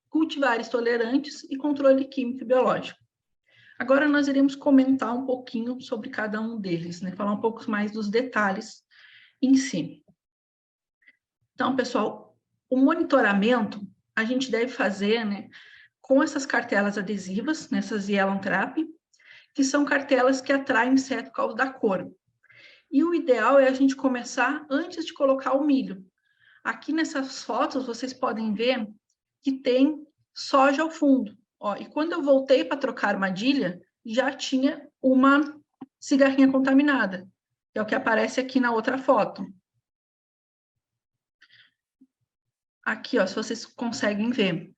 Speaker 2: cultivares tolerantes e controle químico e biológico. Agora nós iremos comentar um pouquinho sobre cada um deles, né? Falar um pouco mais dos detalhes em si. Então, pessoal, o monitoramento a gente deve fazer, né, com essas cartelas adesivas, nessas Yellow Trap, que são cartelas que atraem inseto por causa da cor. E o ideal é a gente começar antes de colocar o milho. Aqui nessas fotos vocês podem ver que tem soja ao fundo. Ó, e quando eu voltei para trocar a armadilha, já tinha uma cigarrinha contaminada, que é o que aparece aqui na outra foto. Aqui, ó, se vocês conseguem ver.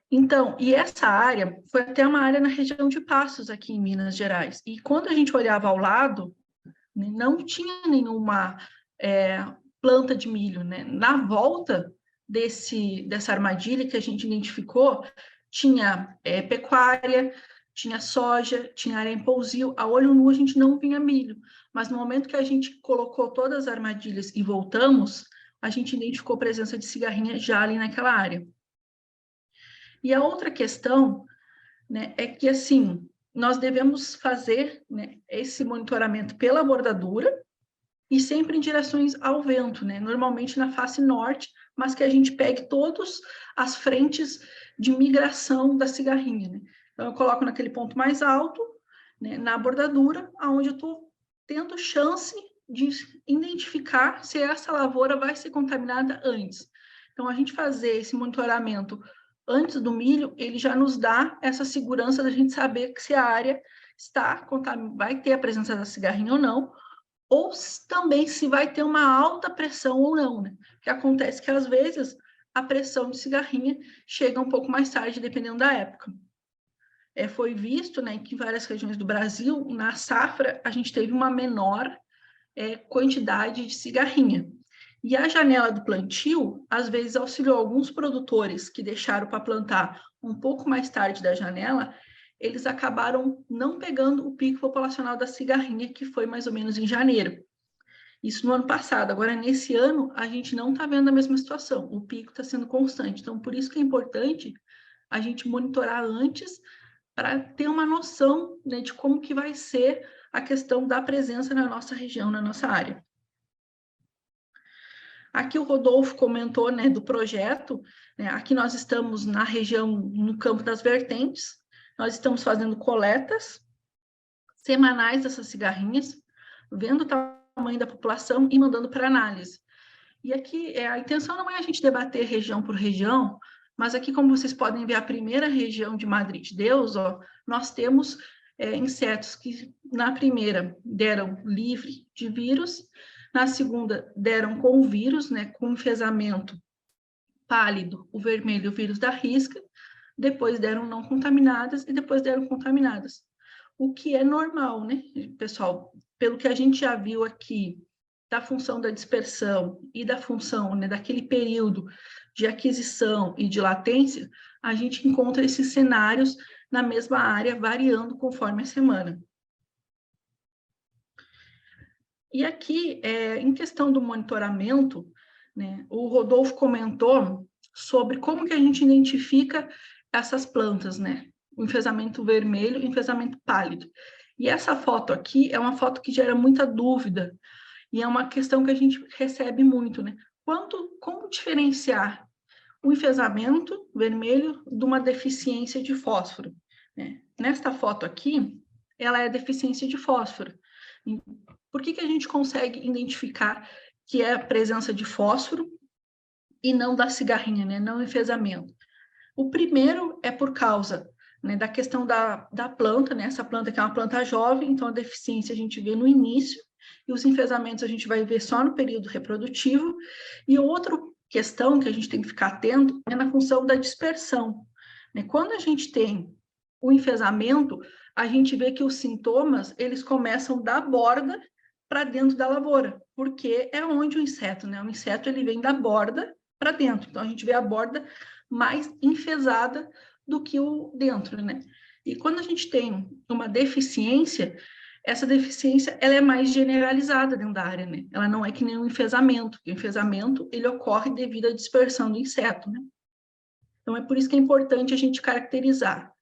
Speaker 2: Então, e essa área foi até uma área na região de Passos, aqui em Minas Gerais. E quando a gente olhava ao lado, né, não tinha nenhuma planta de milho, né? Na volta dessa armadilha que a gente identificou, tinha pecuária, tinha soja, tinha área em pousio, a olho nu a gente não vinha milho, mas no momento que a gente colocou todas as armadilhas e voltamos, a gente identificou a presença de cigarrinha já ali naquela área. E a outra questão, né, é que, assim, nós devemos fazer, né, esse monitoramento pela bordadura e sempre em direções ao vento, né, normalmente na face norte, mas que a gente pegue todas as frentes de migração da cigarrinha, né? Então, eu coloco naquele ponto mais alto, né, na bordadura, onde eu estou tendo chance de identificar se essa lavoura vai ser contaminada antes. Então, a gente fazer esse monitoramento antes do milho, ele já nos dá essa segurança da gente saber que se a área vai ter a presença da cigarrinha ou não, ou também se vai ter uma alta pressão ou não, né? Que acontece que, às vezes, a pressão de cigarrinha chega um pouco mais tarde, dependendo da época. Foi visto, né, que em várias regiões do Brasil, na safra, a gente teve uma menor quantidade de cigarrinha. E a janela do plantio, às vezes, auxiliou alguns produtores que deixaram para plantar um pouco mais tarde da janela, eles acabaram não pegando o pico populacional da cigarrinha, que foi mais ou menos em janeiro. Isso no ano passado. Agora, nesse ano, a gente não está vendo a mesma situação. O pico está sendo constante. Então, por isso que é importante a gente monitorar antes para ter uma noção, né, de como que vai ser a questão da presença na nossa região, na nossa área. Aqui o Rodolfo comentou, né, do projeto, né, aqui nós estamos na região, no Campo das Vertentes, nós estamos fazendo coletas semanais dessas cigarrinhas, vendo o tamanho da população e mandando para análise. E aqui, a intenção não é a gente debater região por região, mas aqui, como vocês podem ver, a primeira região de Madre de Deus, ó, nós temos insetos que, na primeira, deram livre de vírus, na segunda, deram com o vírus, né, com enfesamento pálido, o vermelho, o vírus da risca, depois deram não contaminadas e depois deram contaminadas. O que é normal, né, pessoal? Pelo que a gente já viu aqui, da função da dispersão e da função, né, daquele período de aquisição e de latência, a gente encontra esses cenários na mesma área, variando conforme a semana. E aqui, em questão do monitoramento, né, o Rodolfo comentou sobre como que a gente identifica essas plantas, né? O enfesamento vermelho e o enfesamento pálido. E essa foto aqui é uma foto que gera muita dúvida, e é uma questão que a gente recebe muito, né? Como diferenciar o enfesamento vermelho de uma deficiência de fósforo, né? Nesta foto aqui, ela é deficiência de fósforo. Por que a gente consegue identificar que é a presença de fósforo e não da cigarrinha, né? Não enfesamento? O primeiro é por causa né, da questão da planta, né, essa planta que é uma planta jovem, então a deficiência a gente vê no início, e os enfesamentos a gente vai ver só no período reprodutivo. E outra questão que a gente tem que ficar atento é na função da dispersão, né? Quando a gente tem o enfesamento, a gente vê que os sintomas, eles começam da borda para dentro da lavoura, porque é onde o inseto, né? O inseto, ele vem da borda para dentro, então a gente vê a borda mais enfesada do que o dentro, né? E quando a gente tem uma deficiência, essa deficiência, ela é mais generalizada dentro da área, né? Ela não é que nem um enfesamento. O enfesamento, ele ocorre devido à dispersão do inseto, né? Então, é por isso que é importante a gente caracterizar.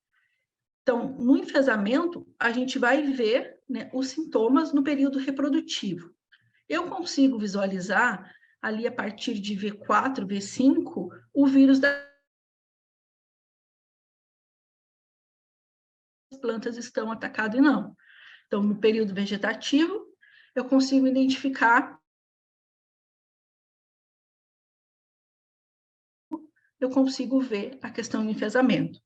Speaker 2: Então, no enfesamento, a gente vai ver, né, os sintomas no período reprodutivo. Eu consigo visualizar, ali a partir de V4, V5, o vírus das plantas estão atacado e não. Então, no período vegetativo, eu consigo identificar, eu consigo ver a questão do enfesamento.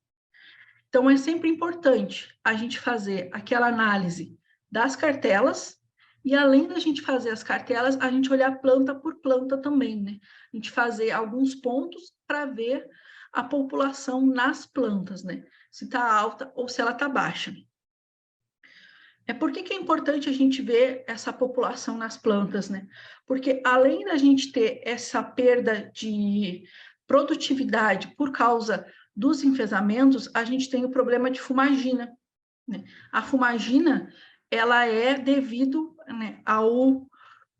Speaker 2: Então, é sempre importante a gente fazer aquela análise das cartelas, e além da gente fazer as cartelas, a gente olhar planta por planta também, né? A gente fazer alguns pontos para ver a população nas plantas, né? Se está alta ou se ela está baixa. Por que é importante a gente ver essa população nas plantas, né? Porque além da gente ter essa perda de produtividade por causa dos enfesamentos, a gente tem o problema de fumagina, né? A fumagina, ela é devido, né, ao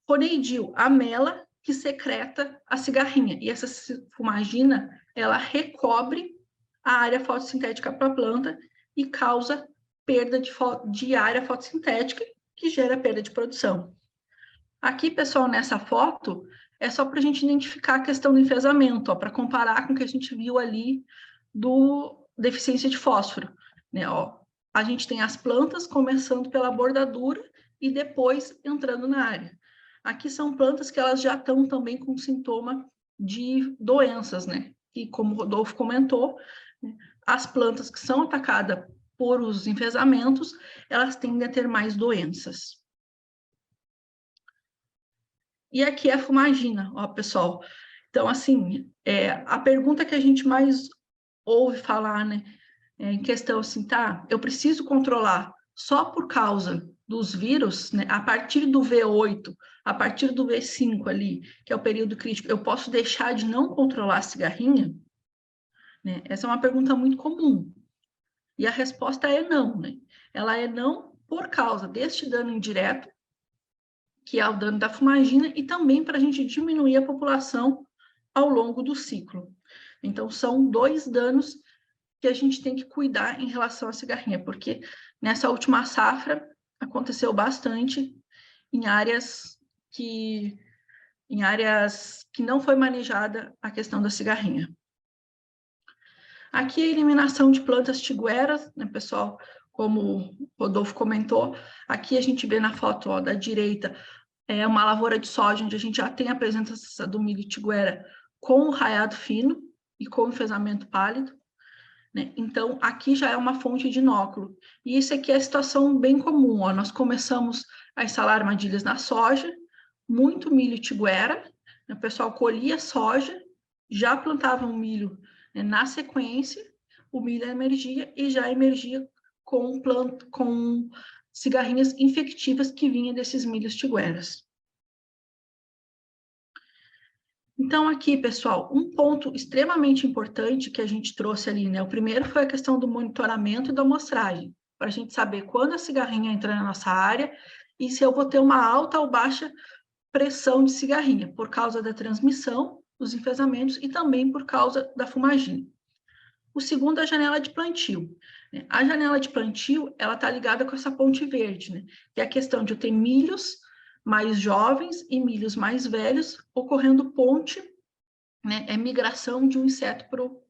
Speaker 2: coneidil, a mela que secreta a cigarrinha. E essa fumagina, ela recobre a área fotossintética para a planta e causa perda de área fotossintética, que gera perda de produção. Aqui, pessoal, nessa foto, é só para a gente identificar a questão do enfesamento, para comparar com o que a gente viu ali do deficiência de fósforo, né? Ó, a gente tem as plantas começando pela bordadura e depois entrando na área. Aqui são plantas que elas já estão também com sintoma de doenças, né? E como o Rodolfo comentou, né, as plantas que são atacadas por os enfesamentos, elas tendem a ter mais doenças. E aqui é a fumagina, ó, pessoal. Então, assim, a pergunta que a gente mais ouve falar, né, em questão assim, tá, eu preciso controlar só por causa dos vírus, né, a partir do V8, a partir do V5 ali, que é o período crítico, eu posso deixar de não controlar a cigarrinha? Né? Essa é uma pergunta muito comum. E a resposta é não, né? Ela é não por causa deste dano indireto, que é o dano da fumagina, e também para a gente diminuir a população ao longo do ciclo. Então, são dois danos que a gente tem que cuidar em relação à cigarrinha, porque nessa última safra aconteceu bastante em áreas que não foi manejada a questão da cigarrinha. Aqui a eliminação de plantas tigueras, né, pessoal, como o Rodolfo comentou, aqui a gente vê na foto, ó, da direita, uma lavoura de soja, onde a gente já tem a presença do milho tiguera com o raiado fino e com o enfesamento pálido, né? Então, aqui já é uma fonte de inóculo. E isso aqui é a situação bem comum, ó. Nós começamos a instalar armadilhas na soja, muito milho tiguera, né? O pessoal colhia soja, já plantava um milho, né, na sequência, o milho emergia e já emergia com cigarrinhas infectivas que vinham desses milhos tigueras. Então, aqui, pessoal, um ponto extremamente importante que a gente trouxe ali, né? O primeiro foi a questão do monitoramento e da amostragem, para a gente saber quando a cigarrinha entra na nossa área e se eu vou ter uma alta ou baixa pressão de cigarrinha, por causa da transmissão, dos enfesamentos e também por causa da fumagina. O segundo é a janela de plantio. A janela de plantio, ela está ligada com essa ponte verde, né? Que é a questão de eu ter milhos mais jovens e milhos mais velhos ocorrendo ponte, né? É migração de um inseto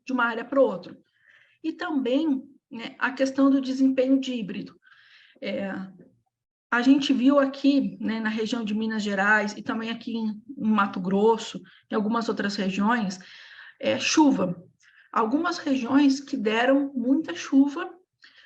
Speaker 2: de uma área para outra. E também, né, a questão do desempenho de híbrido. A gente viu aqui, né, na região de Minas Gerais e também aqui em Mato Grosso, em algumas outras regiões, chuva. algumas regiões que deram muita chuva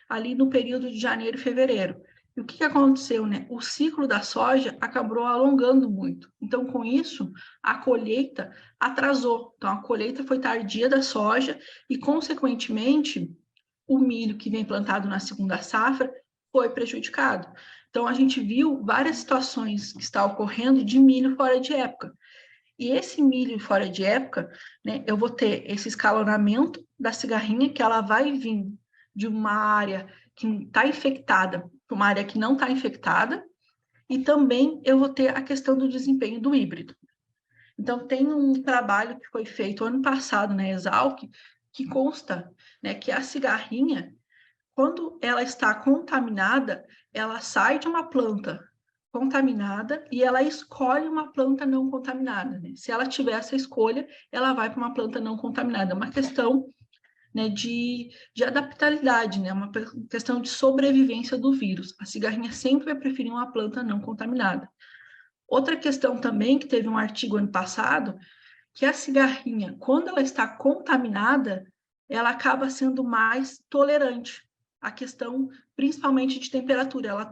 Speaker 2: ali no período de janeiro e fevereiro. E o que aconteceu, né? O ciclo da soja acabou alongando muito. Então, com isso, a colheita atrasou. Então, a colheita foi tardia da soja e, consequentemente, o milho que vem plantado na segunda safra foi prejudicado. Então, a gente viu várias situações que estão ocorrendo de milho fora de época. E esse milho fora de época, né, eu vou ter esse escalonamento da cigarrinha, que ela vai vir de uma área que está infectada para uma área que não está infectada, e também eu vou ter a questão do desempenho do híbrido. Então, tem um trabalho que foi feito ano passado na Exalc, que consta, né, que a cigarrinha, quando ela está contaminada, ela sai de uma planta contaminada e ela escolhe uma planta não contaminada, né? Se ela tiver essa escolha, ela vai para uma planta não contaminada. É uma questão, né, de adaptabilidade, né? Uma questão de sobrevivência do vírus. A cigarrinha sempre vai preferir uma planta não contaminada. Outra questão também, que teve um artigo ano passado, que a cigarrinha, quando ela está contaminada, ela acaba sendo mais tolerante à questão, principalmente de temperatura. Ela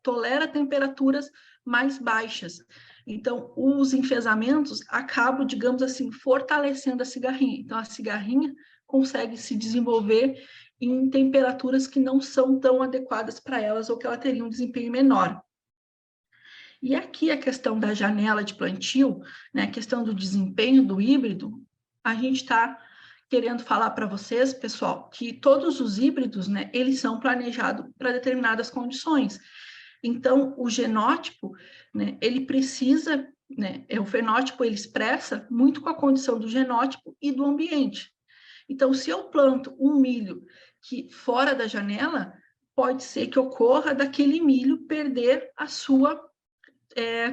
Speaker 2: tolera temperaturas mais baixas. Então, os enfesamentos acabam, digamos assim, fortalecendo a cigarrinha. Então, a cigarrinha consegue se desenvolver em temperaturas que não são tão adequadas para elas ou que ela teria um desempenho menor. E aqui a questão da janela de plantio, né, a questão do desempenho do híbrido, a gente está querendo falar para vocês, pessoal, que todos os híbridos, né, eles são planejados para determinadas condições. Então, o genótipo, né, ele precisa, né, o fenótipo ele expressa muito com a condição do genótipo e do ambiente. Então, se eu planto um milho que fora da janela, pode ser que ocorra daquele milho perder a sua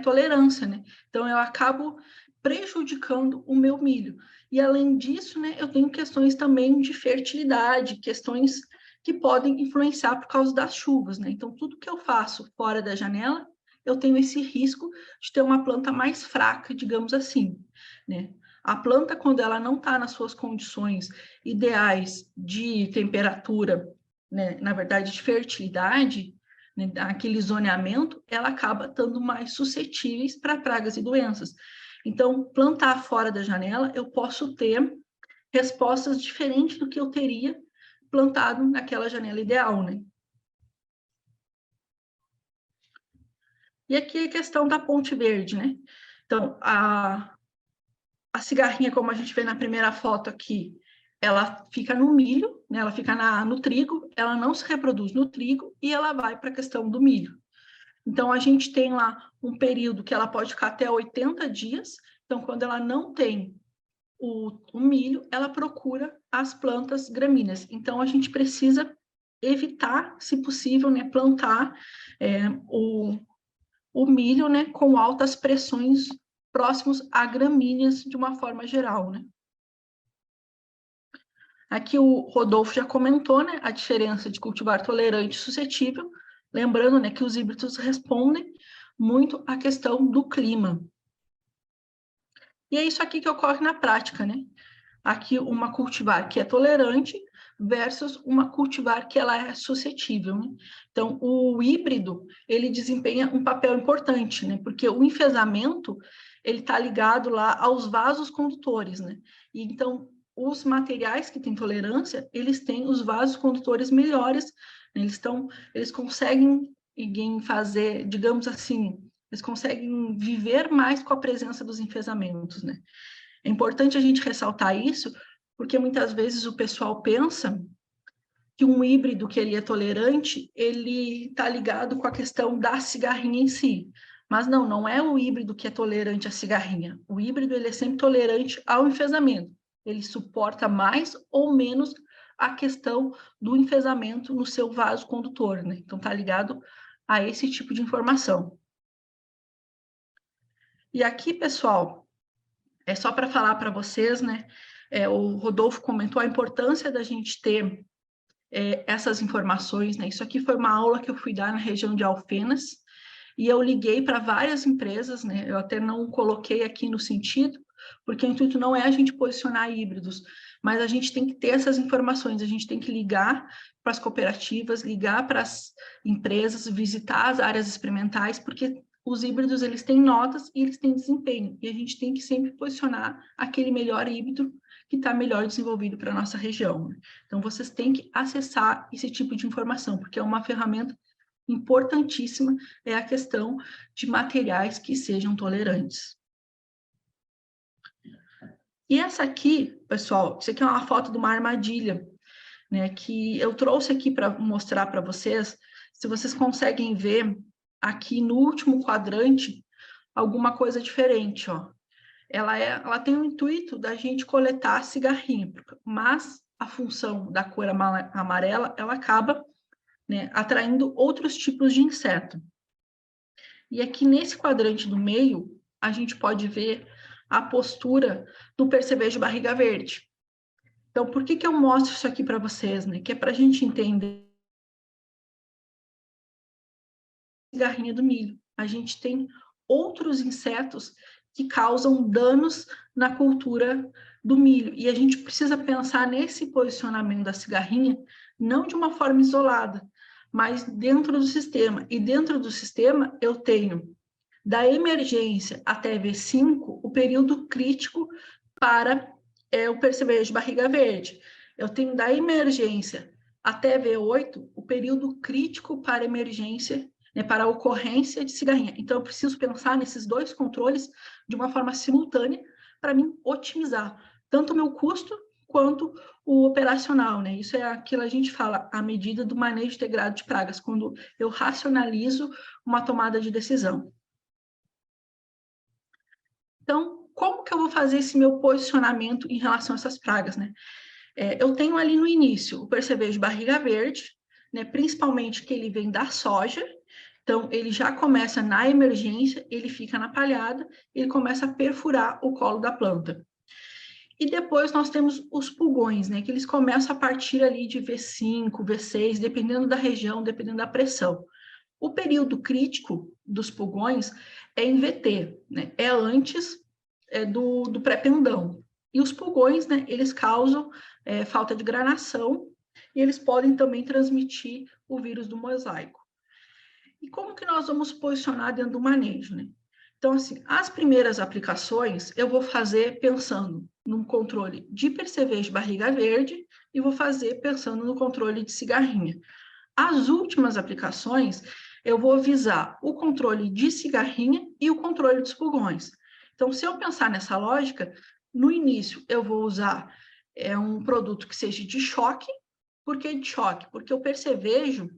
Speaker 2: tolerância, né? Então, eu acabo prejudicando o meu milho. E, além disso, né, eu tenho questões também de fertilidade, questões que podem influenciar por causa das chuvas, né? Então, tudo que eu faço fora da janela, eu tenho esse risco de ter uma planta mais fraca, digamos assim, né? A planta, quando ela não está nas suas condições ideais de temperatura, né, na verdade, de fertilidade, né, aquele zoneamento, ela acaba estando mais suscetíveis para pragas e doenças. Então, plantar fora da janela, eu posso ter respostas diferentes do que eu teria plantado naquela janela ideal, né? E aqui a questão da ponte verde, né? Então, a cigarrinha, como a gente vê na primeira foto aqui, ela fica no milho, né? Ela fica no trigo, ela não se reproduz no trigo e ela vai para a questão do milho. Então, a gente tem lá um período que ela pode ficar até 80 dias. Então, quando ela não tem o milho, ela procura as plantas gramíneas. Então, a gente precisa evitar, se possível, né, plantar o milho, né, com altas pressões próximos a gramíneas de uma forma geral, né? Aqui o Rodolfo já comentou, né, a diferença de cultivar tolerante e suscetível, lembrando, né, que os híbridos respondem muito à questão do clima. E é isso aqui que ocorre na prática, né? Aqui uma cultivar que é tolerante versus uma cultivar que ela é suscetível, né? Então, o híbrido, ele desempenha um papel importante, né? Porque o enfesamento, ele está ligado lá aos vasos condutores, né? E então, os materiais que têm tolerância, eles têm os vasos condutores melhores, né? Eles conseguem fazer, digamos assim, eles conseguem viver mais com a presença dos enfesamentos, né? É importante a gente ressaltar isso, porque muitas vezes o pessoal pensa que um híbrido que ele é tolerante, ele está ligado com a questão da cigarrinha em si. Mas não é o híbrido que é tolerante à cigarrinha. O híbrido ele é sempre tolerante ao enfesamento. Ele suporta mais ou menos a questão do enfesamento no seu vaso condutor, né? Então, está ligado a esse tipo de informação. E aqui, pessoal, é só para falar para vocês, né? O Rodolfo comentou a importância da gente ter essas informações, né? Isso aqui foi uma aula que eu fui dar na região de Alfenas, e eu liguei para várias empresas, né? Eu até não coloquei aqui no sentido, porque o intuito não é a gente posicionar híbridos, mas a gente tem que ter essas informações, a gente tem que ligar para as cooperativas, ligar para as empresas, visitar as áreas experimentais, porque os híbridos, eles têm notas e eles têm desempenho, e a gente tem que sempre posicionar aquele melhor híbrido que está melhor desenvolvido para a nossa região. Então, vocês têm que acessar esse tipo de informação, porque é uma ferramenta importantíssima, é a questão de materiais que sejam tolerantes. E essa aqui, pessoal, isso aqui é uma foto de uma armadilha, né, que eu trouxe aqui para mostrar para vocês, se vocês conseguem ver aqui no último quadrante, alguma coisa diferente, ó. Ela tem o intuito da gente coletar cigarrinho, mas a função da cor amarela, ela acaba, né, atraindo outros tipos de inseto. E aqui nesse quadrante do meio, a gente pode ver a postura do percevejo barriga verde. Então, por que eu mostro isso aqui para vocês, né? Que é para a gente entender a cigarrinha do milho. A gente tem outros insetos que causam danos na cultura do milho. E a gente precisa pensar nesse posicionamento da cigarrinha, não de uma forma isolada, mas dentro do sistema. E dentro do sistema, eu tenho da emergência até V5, o período crítico para o percevejo barriga verde. Eu tenho da emergência até V8, o período crítico para emergência, né, para a ocorrência de cigarrinha. Então, eu preciso pensar nesses dois controles de uma forma simultânea para mim otimizar tanto o meu custo quanto o operacional, né? Isso é aquilo que a gente fala, a medida do manejo integrado de pragas, quando eu racionalizo uma tomada de decisão. Então, como que eu vou fazer esse meu posicionamento em relação a essas pragas, né? Eu tenho ali no início o percevejo barriga verde, né? Principalmente que ele vem da soja, então ele já começa na emergência, ele fica na palhada, ele começa a perfurar o colo da planta. E depois nós temos os pulgões, né? Que eles começam a partir ali de V5, V6, dependendo da região, dependendo da pressão. O período crítico dos pulgões é em VT, né? É antes do pré-pendão. E os pulgões, né, eles causam falta de granação e eles podem também transmitir o vírus do mosaico. E como que nós vamos posicionar dentro do manejo, né? Então, assim, as primeiras aplicações eu vou fazer pensando num controle de percevejo barriga verde e vou fazer pensando no controle de cigarrinha. As últimas aplicações, eu vou visar o controle de cigarrinha e o controle dos pulgões. Então, se eu pensar nessa lógica, no início eu vou usar um produto que seja de choque. Por que de choque? Porque o percevejo,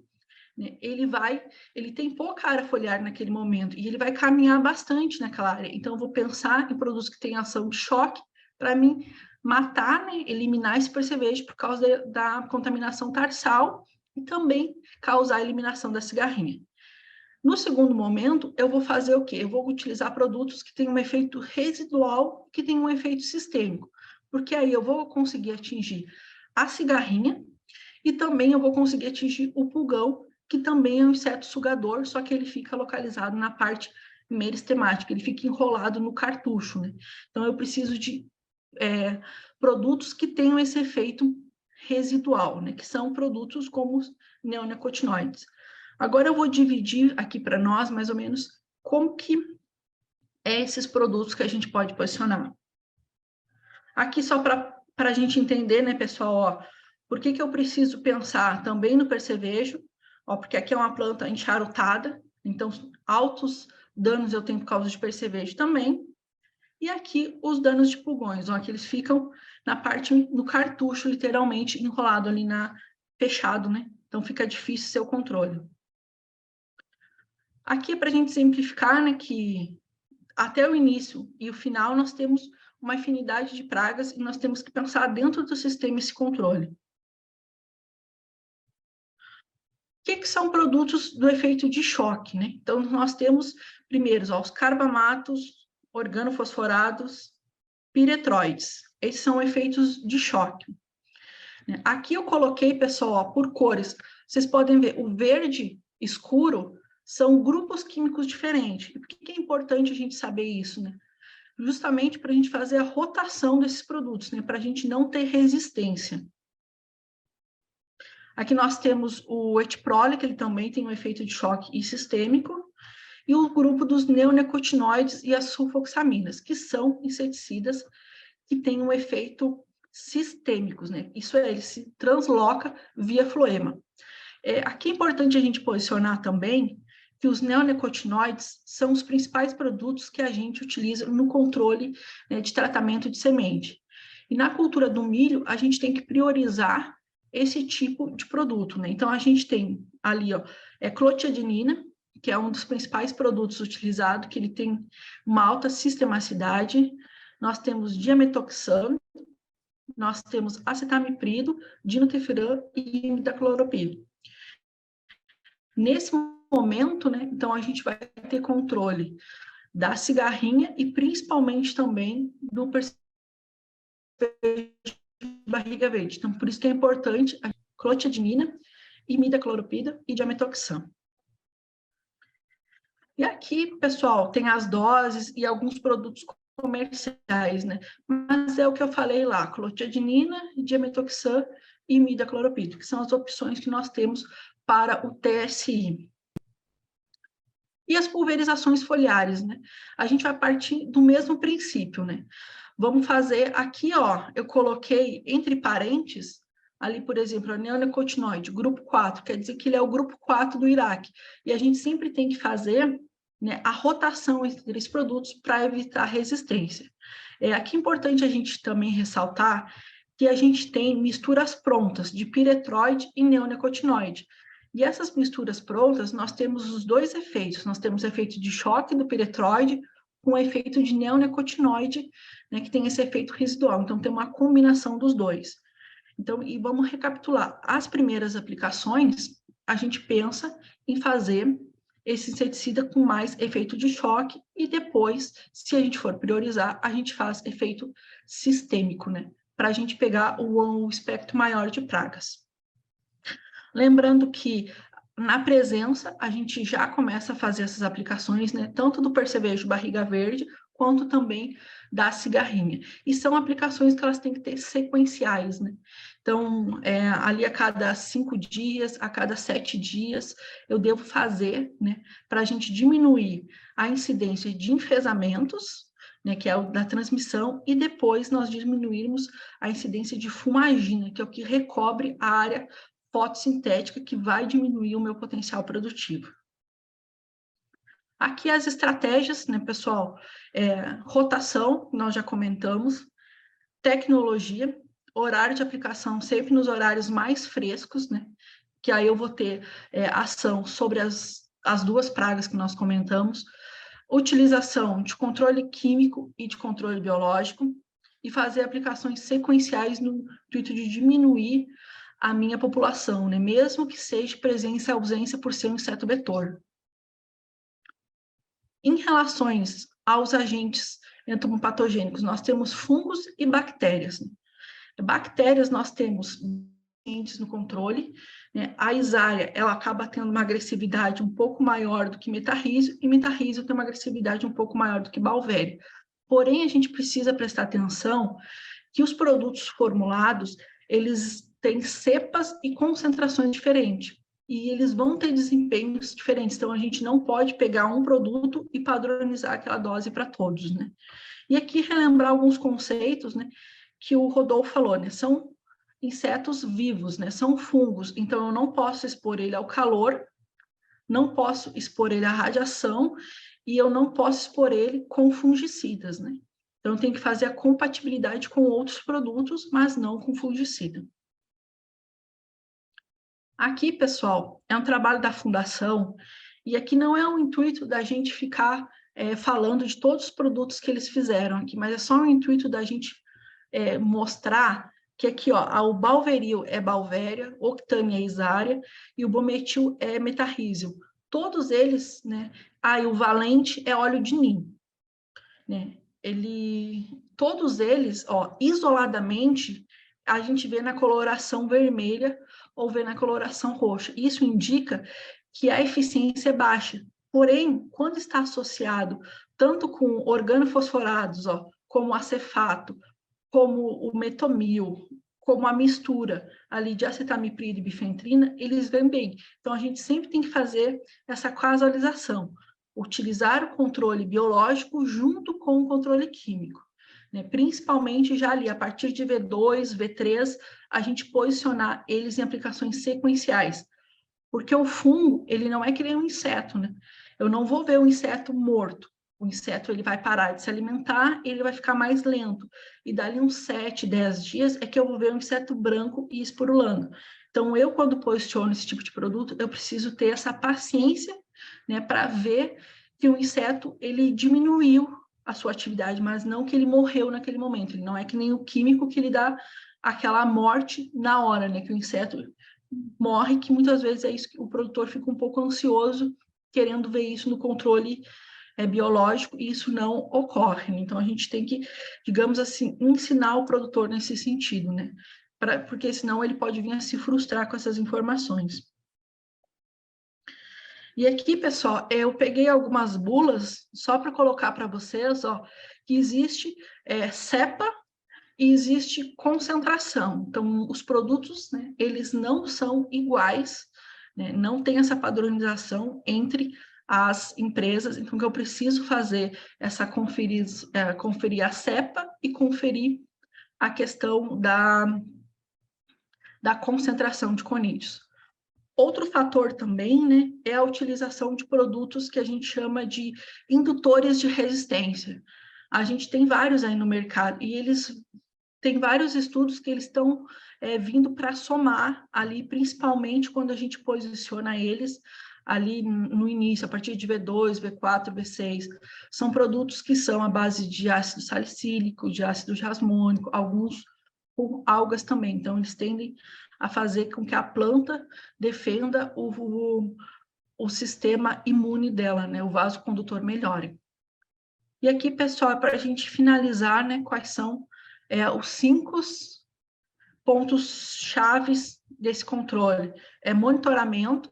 Speaker 2: né, ele tem pouca área foliar naquele momento e ele vai caminhar bastante naquela área. Então, eu vou pensar em produtos que têm ação de choque para mim matar, né, eliminar esse percevejo por causa da contaminação tarsal e também causar a eliminação da cigarrinha. No segundo momento, eu vou fazer o quê? Eu vou utilizar produtos que têm um efeito residual, que têm um efeito sistêmico, porque aí eu vou conseguir atingir a cigarrinha e também eu vou conseguir atingir o pulgão, que também é um inseto sugador, só que ele fica localizado na parte meristemática, ele fica enrolado no cartucho, né? Então, eu preciso de produtos que tenham esse efeito residual, né? Que são produtos como os neonicotinoides. Agora eu vou dividir aqui para nós, mais ou menos, como que é esses produtos que a gente pode posicionar. Aqui só para a gente entender, né, pessoal, ó, por que eu preciso pensar também no percevejo, ó, porque aqui é uma planta encharutada, então altos danos eu tenho por causa de percevejo também. E aqui os danos de pulgões, ó, que eles ficam na parte, no cartucho, literalmente, enrolado ali fechado, né? Então fica difícil ser o controle. Aqui é para a gente simplificar, né, que até o início e o final nós temos uma infinidade de pragas e nós temos que pensar dentro do sistema esse controle. O que são produtos do efeito de choque, né? Então, nós temos, primeiro, os carbamatos, organofosforados, piretroides. Esses são efeitos de choque. Aqui eu coloquei, pessoal, ó, por cores. Vocês podem ver, o verde escuro são grupos químicos diferentes. E por que é importante a gente saber isso, né? justamente para a gente fazer a rotação desses produtos, né, para a gente não ter resistência. Aqui nós temos o etiprole, que ele também tem um efeito de choque e sistêmico, e o grupo dos neonicotinoides e as sulfoxaminas, que são inseticidas que têm um efeito sistêmicos, né? Isso é, ele se transloca via floema. Aqui é importante a gente posicionar também que os neonicotinoides são os principais produtos que a gente utiliza no controle, né, de tratamento de semente. E na cultura do milho, a gente tem que priorizar esse tipo de produto, né? Então, a gente tem ali, ó, clotianidina, que é um dos principais produtos utilizados, que ele tem uma alta sistemacidade. Nós temos diametoxam, nós temos acetamiprid, dinotefuran e imidacloroprid. Nesse momento, né, então a gente vai ter controle da cigarrinha e principalmente também do percevejo de barriga verde. Então, por isso que é importante a clotianidina, imidacloroprid e diametoxam. E aqui, pessoal, tem as doses e alguns produtos comerciais, né? Mas é o que eu falei lá, clotianidina, diametoxam e imidacloroprid, que são as opções que nós temos para o TSI. E as pulverizações foliares, né? A gente vai partir do mesmo princípio, né? Vamos fazer aqui, ó, eu coloquei entre parênteses, ali, por exemplo, a neonicotinoide, grupo 4, quer dizer que ele é o grupo 4 do Iraque. E a gente sempre tem que fazer, né, a rotação entre esses produtos para evitar resistência. Aqui é importante a gente também ressaltar que a gente tem misturas prontas de piretroide e neonicotinoide. E essas misturas prontas, nós temos os dois efeitos. Nós temos o efeito de choque do piretroide com o efeito de neonicotinoide, né, que tem esse efeito residual. Então, tem uma combinação dos dois. Então, e vamos recapitular. As primeiras aplicações, a gente pensa em fazer esse inseticida com mais efeito de choque e depois, se a gente for priorizar, a gente faz efeito sistêmico, né? Para a gente pegar o espectro maior de pragas. Lembrando que na presença a gente já começa a fazer essas aplicações, né? Tanto do percevejo barriga verde, quanto também da cigarrinha. E são aplicações que elas têm que ter sequenciais, né? Então, ali a cada 5 dias, a cada 7 dias, eu devo fazer, né? Para a gente diminuir a incidência de enfesamentos, né? Que é o da transmissão, e depois nós diminuirmos a incidência de fumagina, que é o que recobre a área fotossintética, que vai diminuir o meu potencial produtivo. Aqui as estratégias, né, pessoal? Rotação, nós já comentamos, tecnologia, horário de aplicação sempre nos horários mais frescos, né? Que aí eu vou ter ação sobre as duas pragas que nós comentamos, utilização de controle químico e de controle biológico, e fazer aplicações sequenciais no intuito de diminuir a minha população, né? Mesmo que seja presença e ausência por ser um inseto vetor. Em relações aos agentes entomopatogênicos, nós temos fungos e bactérias. Bactérias, nós temos no controle, né? A Isária, ela acaba tendo uma agressividade um pouco maior do que metarrísio, e metarrísio tem uma agressividade um pouco maior do que Balvéria. Porém, a gente precisa prestar atenção que os produtos formulados, eles têm cepas e concentrações diferentes, e eles vão ter desempenhos diferentes, então a gente não pode pegar um produto e padronizar aquela dose para todos, né? E aqui relembrar alguns conceitos, né, que o Rodolfo falou, né? São insetos vivos, né? São fungos, então eu não posso expor ele ao calor, não posso expor ele à radiação, e eu não posso expor ele com fungicidas, né? Então tem que fazer a compatibilidade com outros produtos, mas não com fungicida. Aqui, pessoal, é um trabalho da Fundação, e aqui não é o intuito da gente ficar falando de todos os produtos que eles fizeram aqui, mas é só o intuito da gente mostrar que aqui, ó, o Balveril é Balvéria, Octânia é Isária, e o Bometil é Metarrísio. Todos eles, né? E o Valente é óleo de Nim, né? Todos eles, ó, isoladamente, a gente vê na coloração vermelha ou vê na coloração roxa. Isso indica que a eficiência é baixa. Porém, quando está associado tanto com organofosforados, ó, como o acefato, como o metomil, como a mistura ali de acetamiprid e bifentrina, eles vêm bem. Então, a gente sempre tem que fazer essa causalização, utilizar o controle biológico junto com o controle químico, né? Principalmente já ali, a partir de V2, V3, a gente posicionar eles em aplicações sequenciais, porque o fungo, ele não é que nem um inseto, né? Eu não vou ver o inseto morto. O inseto, ele vai parar de se alimentar, ele vai ficar mais lento. E dali uns 7, 10 dias é que eu vou ver um inseto branco e esporulando. Então, eu, quando posiciono esse tipo de produto, eu preciso ter essa paciência, né, para ver que o inseto, ele diminuiu a sua atividade, mas não que ele morreu naquele momento. Ele não é que nem o químico que ele dá aquela morte na hora, né, que o inseto morre, que muitas vezes é isso que o produtor fica um pouco ansioso, querendo ver isso no controle biológico, e isso não ocorre, né? Então, a gente tem que, digamos assim, ensinar o produtor nesse sentido, né? Porque senão ele pode vir a se frustrar com essas informações. E aqui, pessoal, eu peguei algumas bulas, só para colocar para vocês, ó, que existe cepa e existe concentração. Então, os produtos, né, eles não são iguais, né, não tem essa padronização entre as empresas. Então, o que eu preciso fazer é conferir a cepa e conferir a questão da concentração de conídeos. Outro fator também, né, é a utilização de produtos que a gente chama de indutores de resistência. A gente tem vários aí no mercado e eles tem vários estudos que eles estão vindo para somar ali, principalmente quando a gente posiciona eles ali no início, a partir de V2, V4, V6. São produtos que são à base de ácido salicílico, de ácido jasmônico, alguns com algas também. Então, eles tendem a fazer com que a planta defenda o sistema imune dela, né? O vasocondutor melhore. E aqui, pessoal, para a gente finalizar, né, quais são os 5 pontos chaves desse controle. Monitoramento,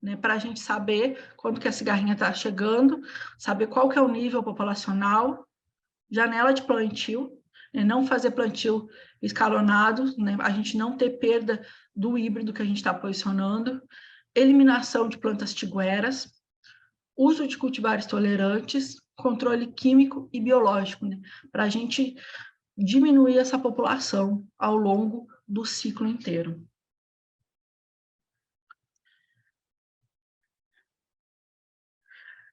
Speaker 2: né, para a gente saber quando que a cigarrinha está chegando, saber qual que é o nível populacional, janela de plantio, né, não fazer plantio escalonado, né, a gente não ter perda do híbrido que a gente está posicionando, eliminação de plantas tigueras, uso de cultivares tolerantes, controle químico e biológico, né, para a gente diminuir essa população ao longo do ciclo inteiro.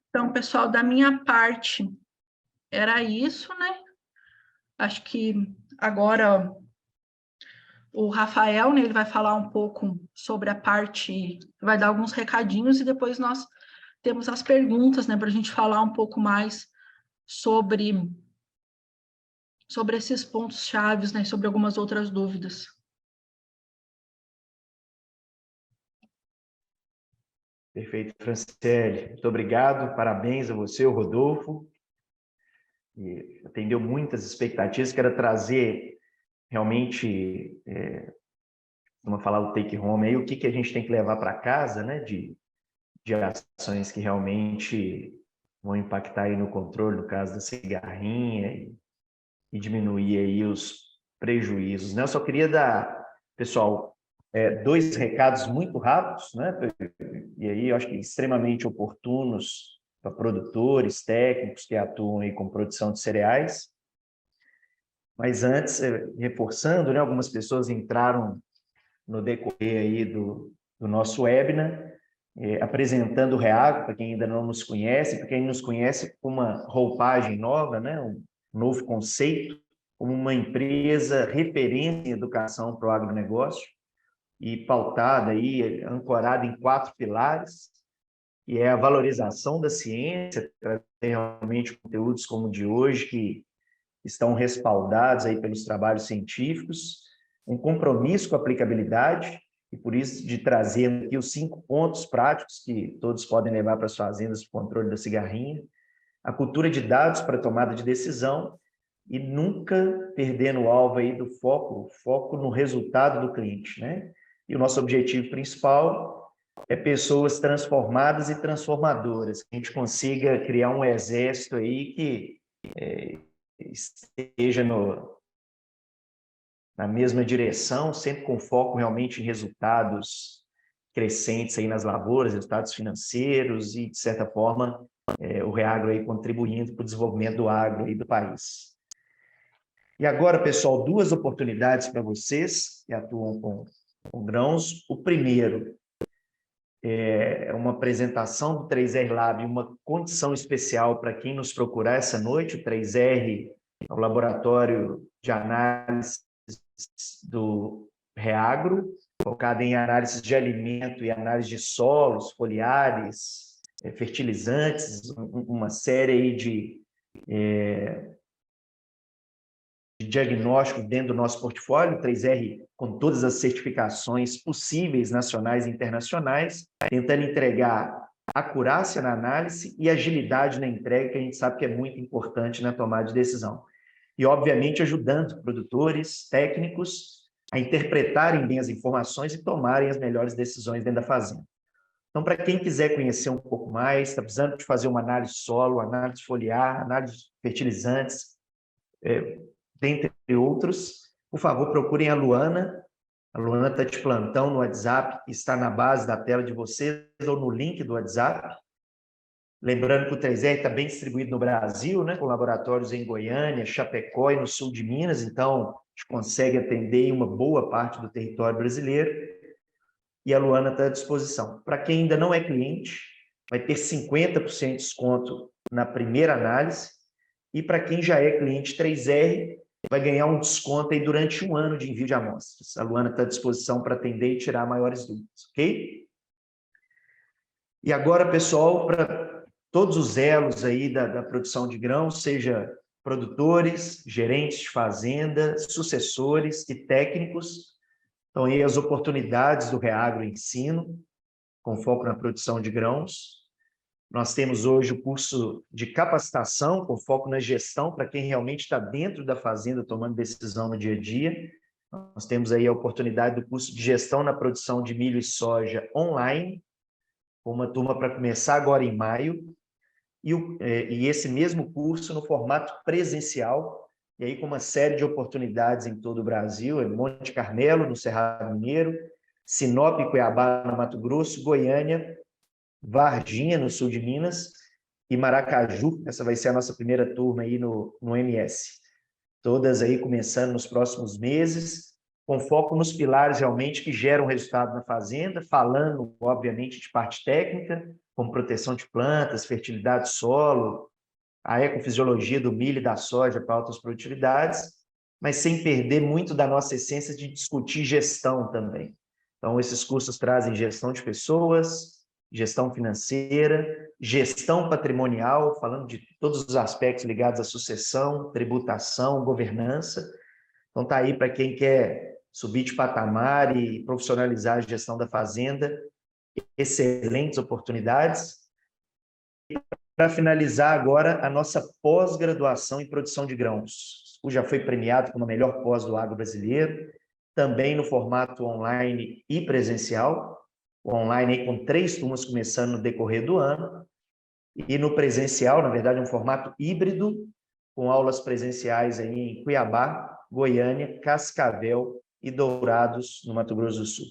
Speaker 2: Então, pessoal, da minha parte, era isso, né? Acho que agora o Rafael, né, ele vai falar um pouco sobre a parte, vai dar alguns recadinhos e depois nós temos as perguntas, né, para a gente falar um pouco mais sobre esses pontos chaves, né, sobre algumas outras dúvidas.
Speaker 1: Perfeito, Franciele. Muito obrigado, parabéns a você, o Rodolfo. E atendeu muitas expectativas, quero trazer realmente, vamos falar o take home aí, o que a gente tem que levar para casa, né, de ações que realmente vão impactar aí no controle, no caso da cigarrinha, e diminuir aí os prejuízos, né? Eu só queria dar, pessoal, 2 recados muito rápidos, né? E aí eu acho que extremamente oportunos para produtores, técnicos que atuam aí com produção de cereais. Mas antes, reforçando, né? Algumas pessoas entraram no decorrer aí do nosso webinar, apresentando o Reago, para quem ainda não nos conhece, para quem nos conhece com uma roupagem nova, né? Um novo conceito, como uma empresa referência em educação para o agronegócio, e pautada aí, ancorada em 4 pilares, que é a valorização da ciência, trazer realmente conteúdos como o de hoje, que estão respaldados aí pelos trabalhos científicos, um compromisso com a aplicabilidade, e por isso de trazer aqui os 5 pontos práticos que todos podem levar para as fazendas para o controle da cigarrinha, a cultura de dados para tomada de decisão, e nunca perdendo o alvo aí do foco no resultado do cliente, né? E o nosso objetivo principal é pessoas transformadas e transformadoras, que a gente consiga criar um exército aí que esteja na mesma direção, sempre com foco realmente em resultados crescentes aí nas lavouras, resultados financeiros e, de certa forma, o Reagro aí contribuindo para o desenvolvimento do agro aí do país. E agora, pessoal, duas oportunidades para vocês que atuam com grãos. O primeiro é uma apresentação do 3R Lab, uma condição especial para quem nos procurar essa noite. O 3R é o laboratório de análise do Reagro, focado em análise de alimento e análise de solos, foliares, fertilizantes, uma série aí de diagnóstico dentro do nosso portfólio, 3R com todas as certificações possíveis, nacionais e internacionais, tentando entregar acurácia na análise e agilidade na entrega, que a gente sabe que é muito importante na tomada de decisão. E, obviamente, ajudando produtores, técnicos, a interpretarem bem as informações e tomarem as melhores decisões dentro da fazenda. Então, para quem quiser conhecer um pouco mais, está precisando de fazer uma análise solo, análise foliar, análise de fertilizantes, dentre outros, por favor, procurem a Luana. A Luana está de plantão no WhatsApp, que está na base da tela de vocês ou no link do WhatsApp. Lembrando que o 3R está bem distribuído no Brasil, né, com laboratórios em Goiânia, Chapecó e no sul de Minas, então a gente consegue atender uma boa parte do território brasileiro. E a Luana está à disposição. Para quem ainda não é cliente, vai ter 50% de desconto na primeira análise, e para quem já é cliente 3R, vai ganhar um desconto aí durante 1 ano de envio de amostras. A Luana está à disposição para atender e tirar maiores dúvidas, ok? E agora, pessoal, para todos os elos aí da produção de grãos, seja produtores, gerentes de fazenda, sucessores e técnicos, então aí as oportunidades do Reagro Ensino, com foco na produção de grãos. Nós temos hoje o curso de capacitação, com foco na gestão, para quem realmente está dentro da fazenda, tomando decisão no dia a dia. Nós temos aí a oportunidade do curso de gestão na produção de milho e soja online, com uma turma para começar agora em maio, e esse mesmo curso no formato presencial, e aí com uma série de oportunidades em todo o Brasil, em Monte Carmelo, no Cerrado Mineiro, Sinop e Cuiabá, no Mato Grosso, Goiânia, Varginha, no sul de Minas, e Maracaju. Essa vai ser a nossa primeira turma aí no MS. Todas aí começando nos próximos meses, com foco nos pilares realmente que geram resultado na fazenda, falando, obviamente, de parte técnica, como proteção de plantas, fertilidade do solo, a ecofisiologia do milho e da soja para altas produtividades, mas sem perder muito da nossa essência de discutir gestão também. Então, esses cursos trazem gestão de pessoas, gestão financeira, gestão patrimonial, falando de todos os aspectos ligados à sucessão, tributação, governança. Então, está aí para quem quer subir de patamar e profissionalizar a gestão da fazenda, excelentes oportunidades. Para finalizar agora, a nossa pós-graduação em produção de grãos, que já foi premiado como a melhor pós do agro brasileiro, também no formato online e presencial, online aí com 3 turmas começando no decorrer do ano, e no presencial, na verdade, um formato híbrido, com aulas presenciais aí em Cuiabá, Goiânia, Cascavel e Dourados, no Mato Grosso do Sul.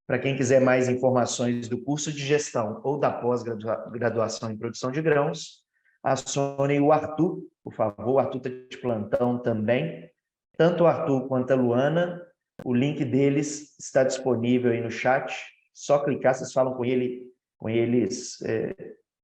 Speaker 1: Para quem quiser mais informações do curso de gestão ou da pós-graduação em produção de grãos, acione o Arthur, por favor. O Arthur está de plantão também. Tanto o Arthur quanto a Luana, o link deles está disponível aí no chat. Só clicar, vocês falam com eles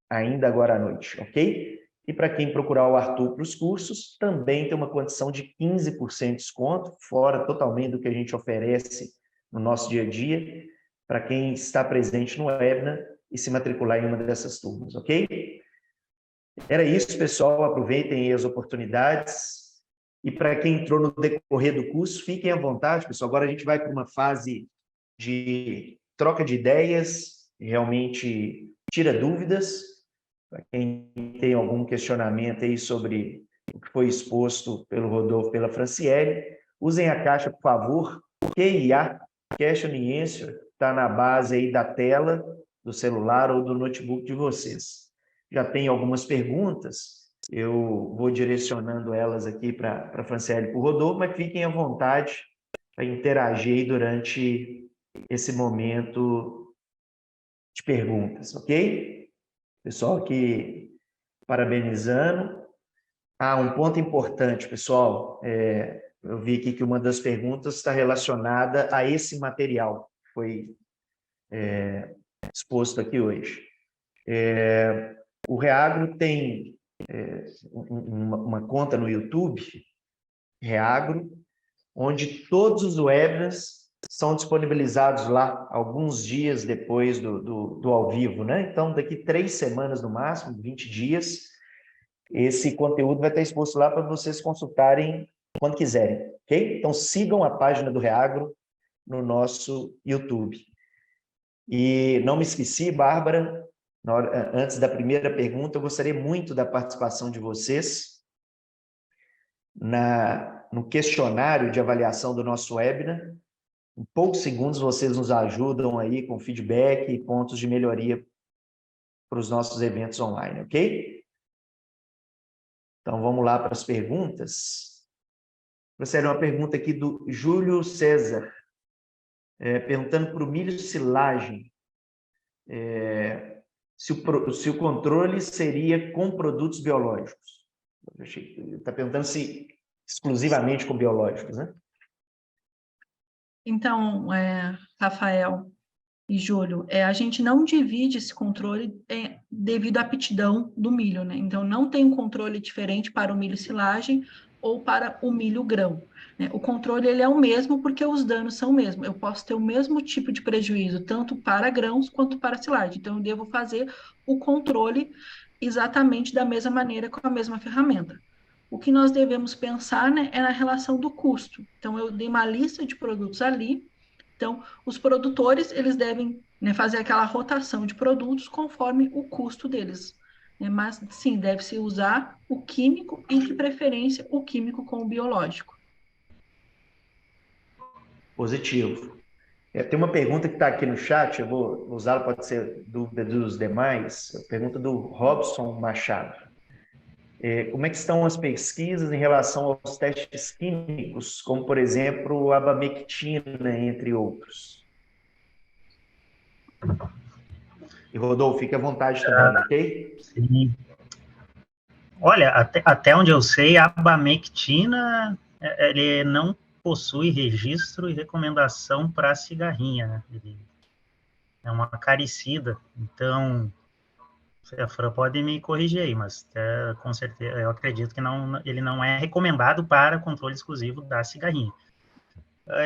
Speaker 1: ainda agora à noite, ok? E para quem procurar o Arthur para os cursos, também tem uma condição de 15% de desconto, fora totalmente do que a gente oferece no nosso dia a dia, para quem está presente no webinar e se matricular em uma dessas turmas, ok? Era isso, pessoal. Aproveitem aí as oportunidades. E para quem entrou no decorrer do curso, fiquem à vontade, pessoal. Agora a gente vai para uma fase de troca de ideias, realmente tira dúvidas. Para quem tem algum questionamento aí sobre o que foi exposto pelo Rodolfo, pela Franciele, usem a caixa, por favor, QIA, Question and Answer, está na base aí da tela do celular ou do notebook de vocês. Já tem algumas perguntas, eu vou direcionando elas aqui para a Franciele e para o Rodolfo, mas fiquem à vontade para interagir aí durante esse momento de perguntas, ok? Pessoal aqui parabenizando. Um ponto importante, pessoal, eu vi aqui que uma das perguntas está relacionada a esse material que foi exposto aqui hoje. O Reagro tem uma conta no YouTube, Reagro, onde todos os webinars são disponibilizados lá alguns dias depois do ao vivo, né? Então, daqui 3 semanas no máximo, 20 dias, esse conteúdo vai estar exposto lá para vocês consultarem quando quiserem, ok? Então, sigam a página do Reagro no nosso YouTube. E não me esqueci, Bárbara, antes da primeira pergunta, eu gostaria muito da participação de vocês no questionário de avaliação do nosso webinar. Em poucos segundos, vocês nos ajudam aí com feedback e pontos de melhoria para os nossos eventos online, ok? Então, vamos lá para as perguntas. Professor, uma pergunta aqui do Júlio César, perguntando para o milho silagem, se o controle seria com produtos biológicos. Está perguntando se exclusivamente com biológicos, né?
Speaker 2: Então, Rafael e Júlio, a gente não divide esse controle devido à aptidão do milho, né? Então, não tem um controle diferente para o milho silagem ou para o milho grão, né? O controle ele é o mesmo porque os danos são o mesmo. Eu posso ter o mesmo tipo de prejuízo, tanto para grãos quanto para silagem. Então, eu devo fazer o controle exatamente da mesma maneira, com a mesma ferramenta. O que nós devemos pensar, né, é na relação do custo. Então, eu dei uma lista de produtos ali. Então, os produtores, eles devem, né, fazer aquela rotação de produtos conforme o custo deles. Né? Mas, sim, deve-se usar o químico e, de preferência, o químico com o biológico.
Speaker 1: Positivo. Tem uma pergunta que está aqui no chat, eu vou usá-la, pode ser dúvida dos demais. A pergunta do Robson Machado. Como é que estão as pesquisas em relação aos testes químicos, como, por exemplo, a abamectina, entre outros? E, Rodolfo, fique à vontade também, ok?
Speaker 3: Sim. Olha, até onde eu sei, a abamectina, ele não possui registro e recomendação para cigarrinha, né? Ele é uma acaricida, então, a Fran pode me corrigir aí, mas com certeza, eu acredito que ele não é recomendado para controle exclusivo da cigarrinha.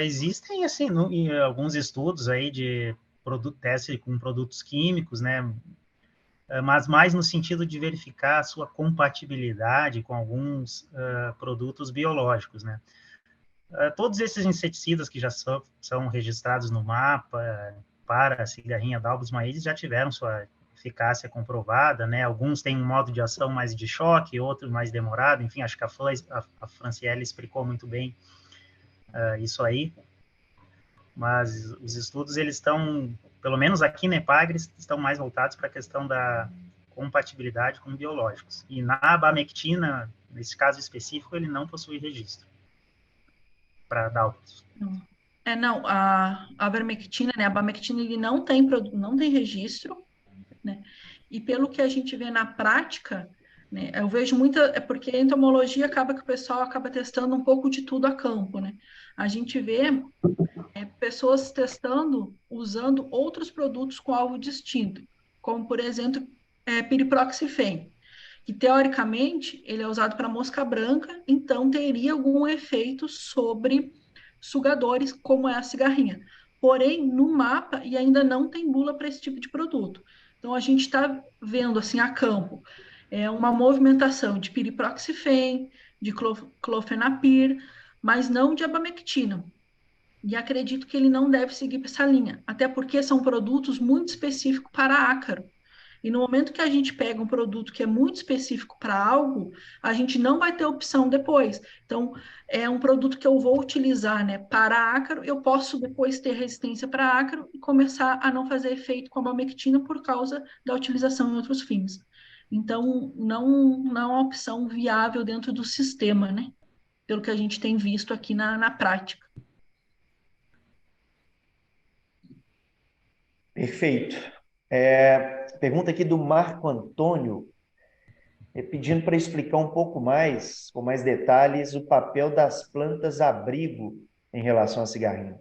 Speaker 3: Existem, assim, alguns estudos aí de teste com produtos químicos, né? Mas mais no sentido de verificar a sua compatibilidade com alguns produtos biológicos, né? Todos esses inseticidas que já são registrados no mapa para a cigarrinha Dalbos maíz já tiveram sua eficácia comprovada, né? Alguns têm um modo de ação mais de choque, outros mais demorado, enfim, acho que a Franciele explicou muito bem isso aí. Mas os estudos, eles estão, pelo menos aqui na Epagre, estão mais voltados para a questão da compatibilidade com biológicos. E na abamectina, nesse caso específico, ele não possui registro para Dalbos.
Speaker 2: Não, a abamectina, né? A abamectina, ele não tem registro, né? E pelo que a gente vê na prática, né, eu vejo muita, porque a entomologia acaba que o pessoal acaba testando um pouco de tudo a campo, né? A gente vê pessoas testando, usando outros produtos com alvo distinto, como, por exemplo, piriproxifem, que, teoricamente, ele é usado para mosca branca, então teria algum efeito sobre sugadores, como é a cigarrinha. Porém, no mapa, e ainda não tem bula para esse tipo de produto. Então, a gente está vendo, assim, a campo, uma movimentação de piriproxifem, de clofenapir, mas não de abamectina. E acredito que ele não deve seguir essa linha, até porque são produtos muito específicos para ácaro. E no momento que a gente pega um produto que é muito específico para algo, a gente não vai ter opção depois. Então, é um produto que eu vou utilizar, né, para ácaro, eu posso depois ter resistência para ácaro e começar a não fazer efeito com a abamectina por causa da utilização em outros fins. Então, não é uma opção viável dentro do sistema, né? Pelo que a gente tem visto aqui na prática.
Speaker 1: Perfeito. Pergunta aqui do Marco Antônio, pedindo para explicar um pouco mais, com mais detalhes, o papel das plantas abrigo em relação à cigarrinha.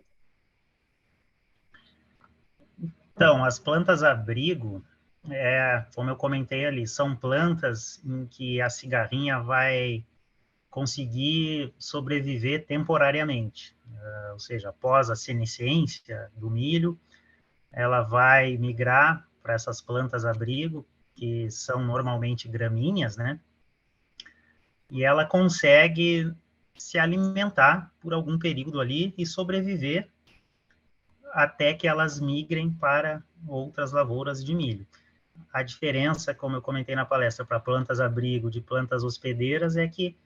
Speaker 3: Então, as plantas abrigo, como eu comentei ali, são plantas em que a cigarrinha vai conseguir sobreviver temporariamente, ou seja, após a senescência do milho, ela vai migrar para essas plantas abrigo, que são normalmente gramíneas, né? E ela consegue se alimentar por algum período ali e sobreviver até que elas migrem para outras lavouras de milho. A diferença, como eu comentei na palestra, para plantas abrigo de plantas hospedeiras é que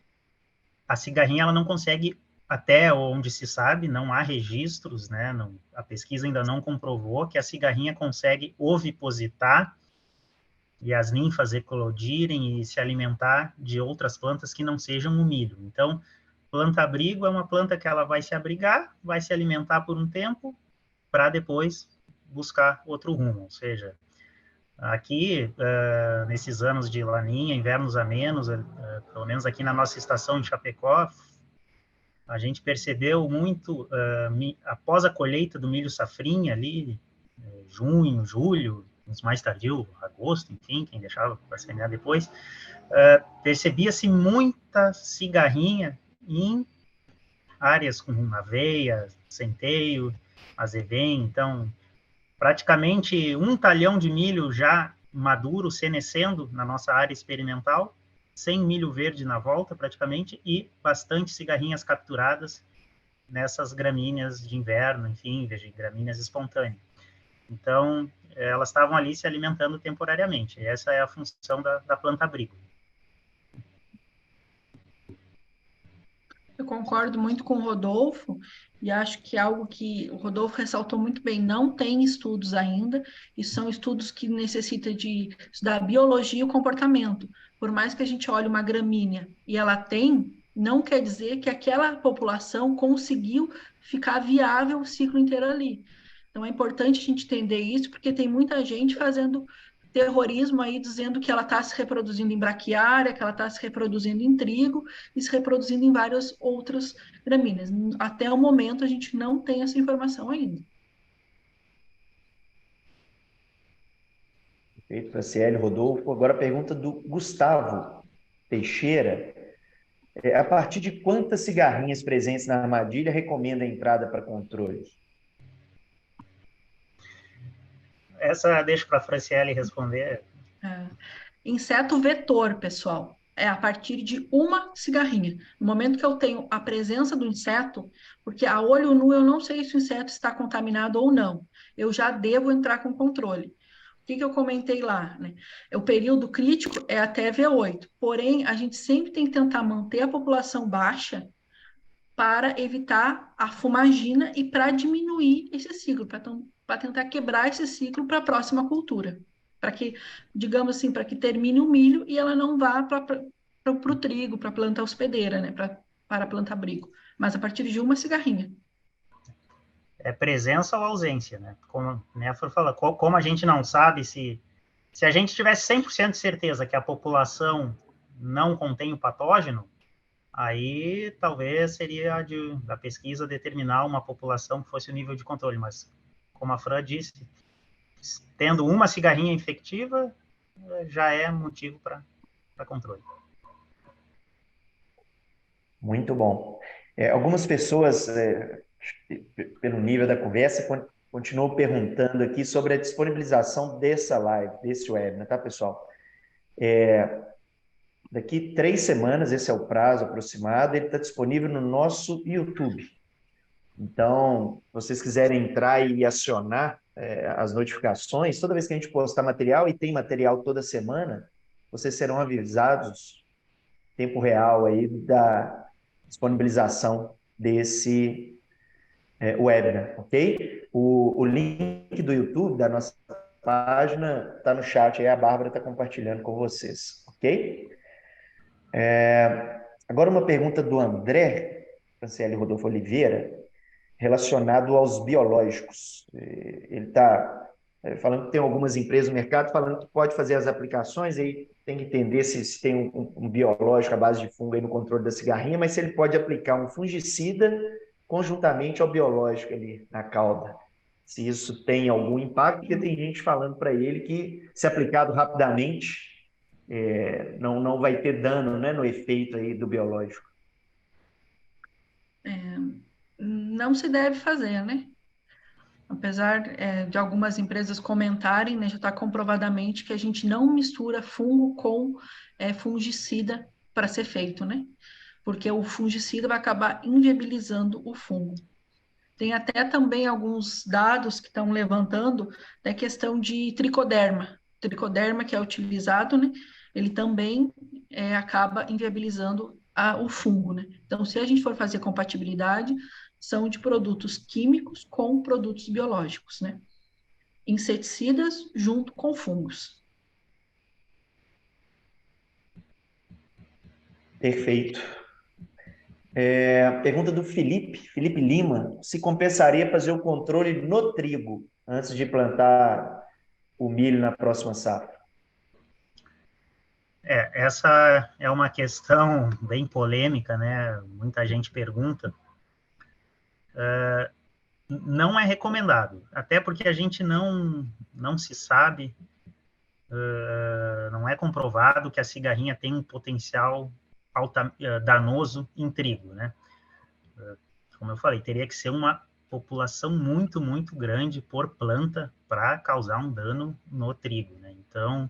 Speaker 3: a cigarrinha ela não consegue, até onde se sabe, não há registros, né? Não, a pesquisa ainda não comprovou que a cigarrinha consegue ovipositar e as ninfas eclodirem e se alimentar de outras plantas que não sejam o milho. Então, planta abrigo é uma planta que ela vai se abrigar, vai se alimentar por um tempo, para depois buscar outro rumo. Ou seja, aqui, nesses anos de laninha, invernos amenos, pelo menos aqui na nossa estação de Chapecó, a gente percebeu muito, após a colheita do milho safrinha ali, junho, julho, uns mais tardio, agosto, enfim, quem deixava para semear depois, percebia-se muita cigarrinha em áreas com aveia, centeio, azevém, então, praticamente um talhão de milho já maduro, senescendo na nossa área experimental, sem milho verde na volta, praticamente, e bastante cigarrinhas capturadas nessas gramíneas de inverno, enfim, gramíneas espontâneas. Então, elas estavam ali se alimentando temporariamente. Essa é a função da planta abrigo.
Speaker 2: Eu concordo muito com o Rodolfo e acho que é algo que o Rodolfo ressaltou muito bem, não tem estudos ainda, e são estudos que necessitam de estudar biologia e o comportamento. Por mais que a gente olhe uma gramínea e ela tem, não quer dizer que aquela população conseguiu ficar viável o ciclo inteiro ali. Então é importante a gente entender isso, porque tem muita gente fazendo terrorismo aí dizendo que ela está se reproduzindo em braquiária, que ela está se reproduzindo em trigo e se reproduzindo em várias outras gramíneas. Até o momento a gente não tem essa informação ainda.
Speaker 1: Perfeito, Franciele, Rodolfo. Agora a pergunta do Gustavo Teixeira. A partir de quantas cigarrinhas presentes na armadilha recomenda a entrada para controle?
Speaker 3: Essa deixa para a Franciele responder.
Speaker 2: Inseto vetor, pessoal, é a partir de uma cigarrinha. No momento que eu tenho a presença do inseto, porque a olho nu eu não sei se o inseto está contaminado ou não, eu já devo entrar com controle. O que eu comentei lá, né? O período crítico é até V8, porém, a gente sempre tem que tentar manter a população baixa para evitar a fumagina e para diminuir esse ciclo, para tentar quebrar esse ciclo para a próxima cultura. Para que, digamos assim, para que termine o milho e ela não vá para o trigo, para a planta hospedeira, né? Para a planta abrigo. Mas a partir de uma cigarrinha.
Speaker 3: É presença ou ausência, né? Como né, fala, como a gente não sabe se a gente tivesse 100% de certeza que a população não contém o patógeno, aí talvez seria da pesquisa determinar uma população que fosse o nível de controle, mas como a Fran disse, tendo uma cigarrinha infectiva, já é motivo para controle.
Speaker 1: Muito bom. Algumas pessoas, pelo nível da conversa, continuam perguntando aqui sobre a disponibilização dessa live, desse webinar, tá, pessoal? Daqui 3 semanas, esse é o prazo aproximado, ele está disponível no nosso YouTube. Então, se vocês quiserem entrar e acionar as notificações, toda vez que a gente postar material, e tem material toda semana, vocês serão avisados em tempo real aí da disponibilização desse webinar, ok? O link do YouTube, da nossa página, está no chat aí, a Bárbara está compartilhando com vocês, ok? Agora uma pergunta do André Franciele Rodolfo Oliveira, relacionado aos biológicos. Ele está falando que tem algumas empresas no mercado falando que pode fazer as aplicações, aí tem que entender se tem um biológico à base de fungo aí no controle da cigarrinha, mas se ele pode aplicar um fungicida conjuntamente ao biológico ali na cauda. Se isso tem algum impacto, porque tem gente falando para ele que, se aplicado rapidamente, não vai ter dano, né, no efeito aí do biológico.
Speaker 2: Não se deve fazer, né? Apesar de algumas empresas comentarem, né, já está comprovadamente que a gente não mistura fungo com fungicida para ser feito, né? Porque o fungicida vai acabar inviabilizando o fungo. Tem até também alguns dados que estão levantando da questão de tricoderma. Tricoderma que é utilizado, né? Ele também acaba inviabilizando o fungo, né? Então, se a gente for fazer compatibilidade, são de produtos químicos com produtos biológicos, né? Inseticidas junto com fungos.
Speaker 1: Perfeito. Pergunta do Felipe Lima, se compensaria fazer o controle no trigo antes de plantar o milho na próxima safra?
Speaker 3: Essa é uma questão bem polêmica, né? Muita gente pergunta. Não é recomendado, até porque a gente não se sabe, não é comprovado que a cigarrinha tem um potencial danoso em trigo, né? Como eu falei, teria que ser uma população muito, muito grande por planta para causar um dano no trigo, né? Então,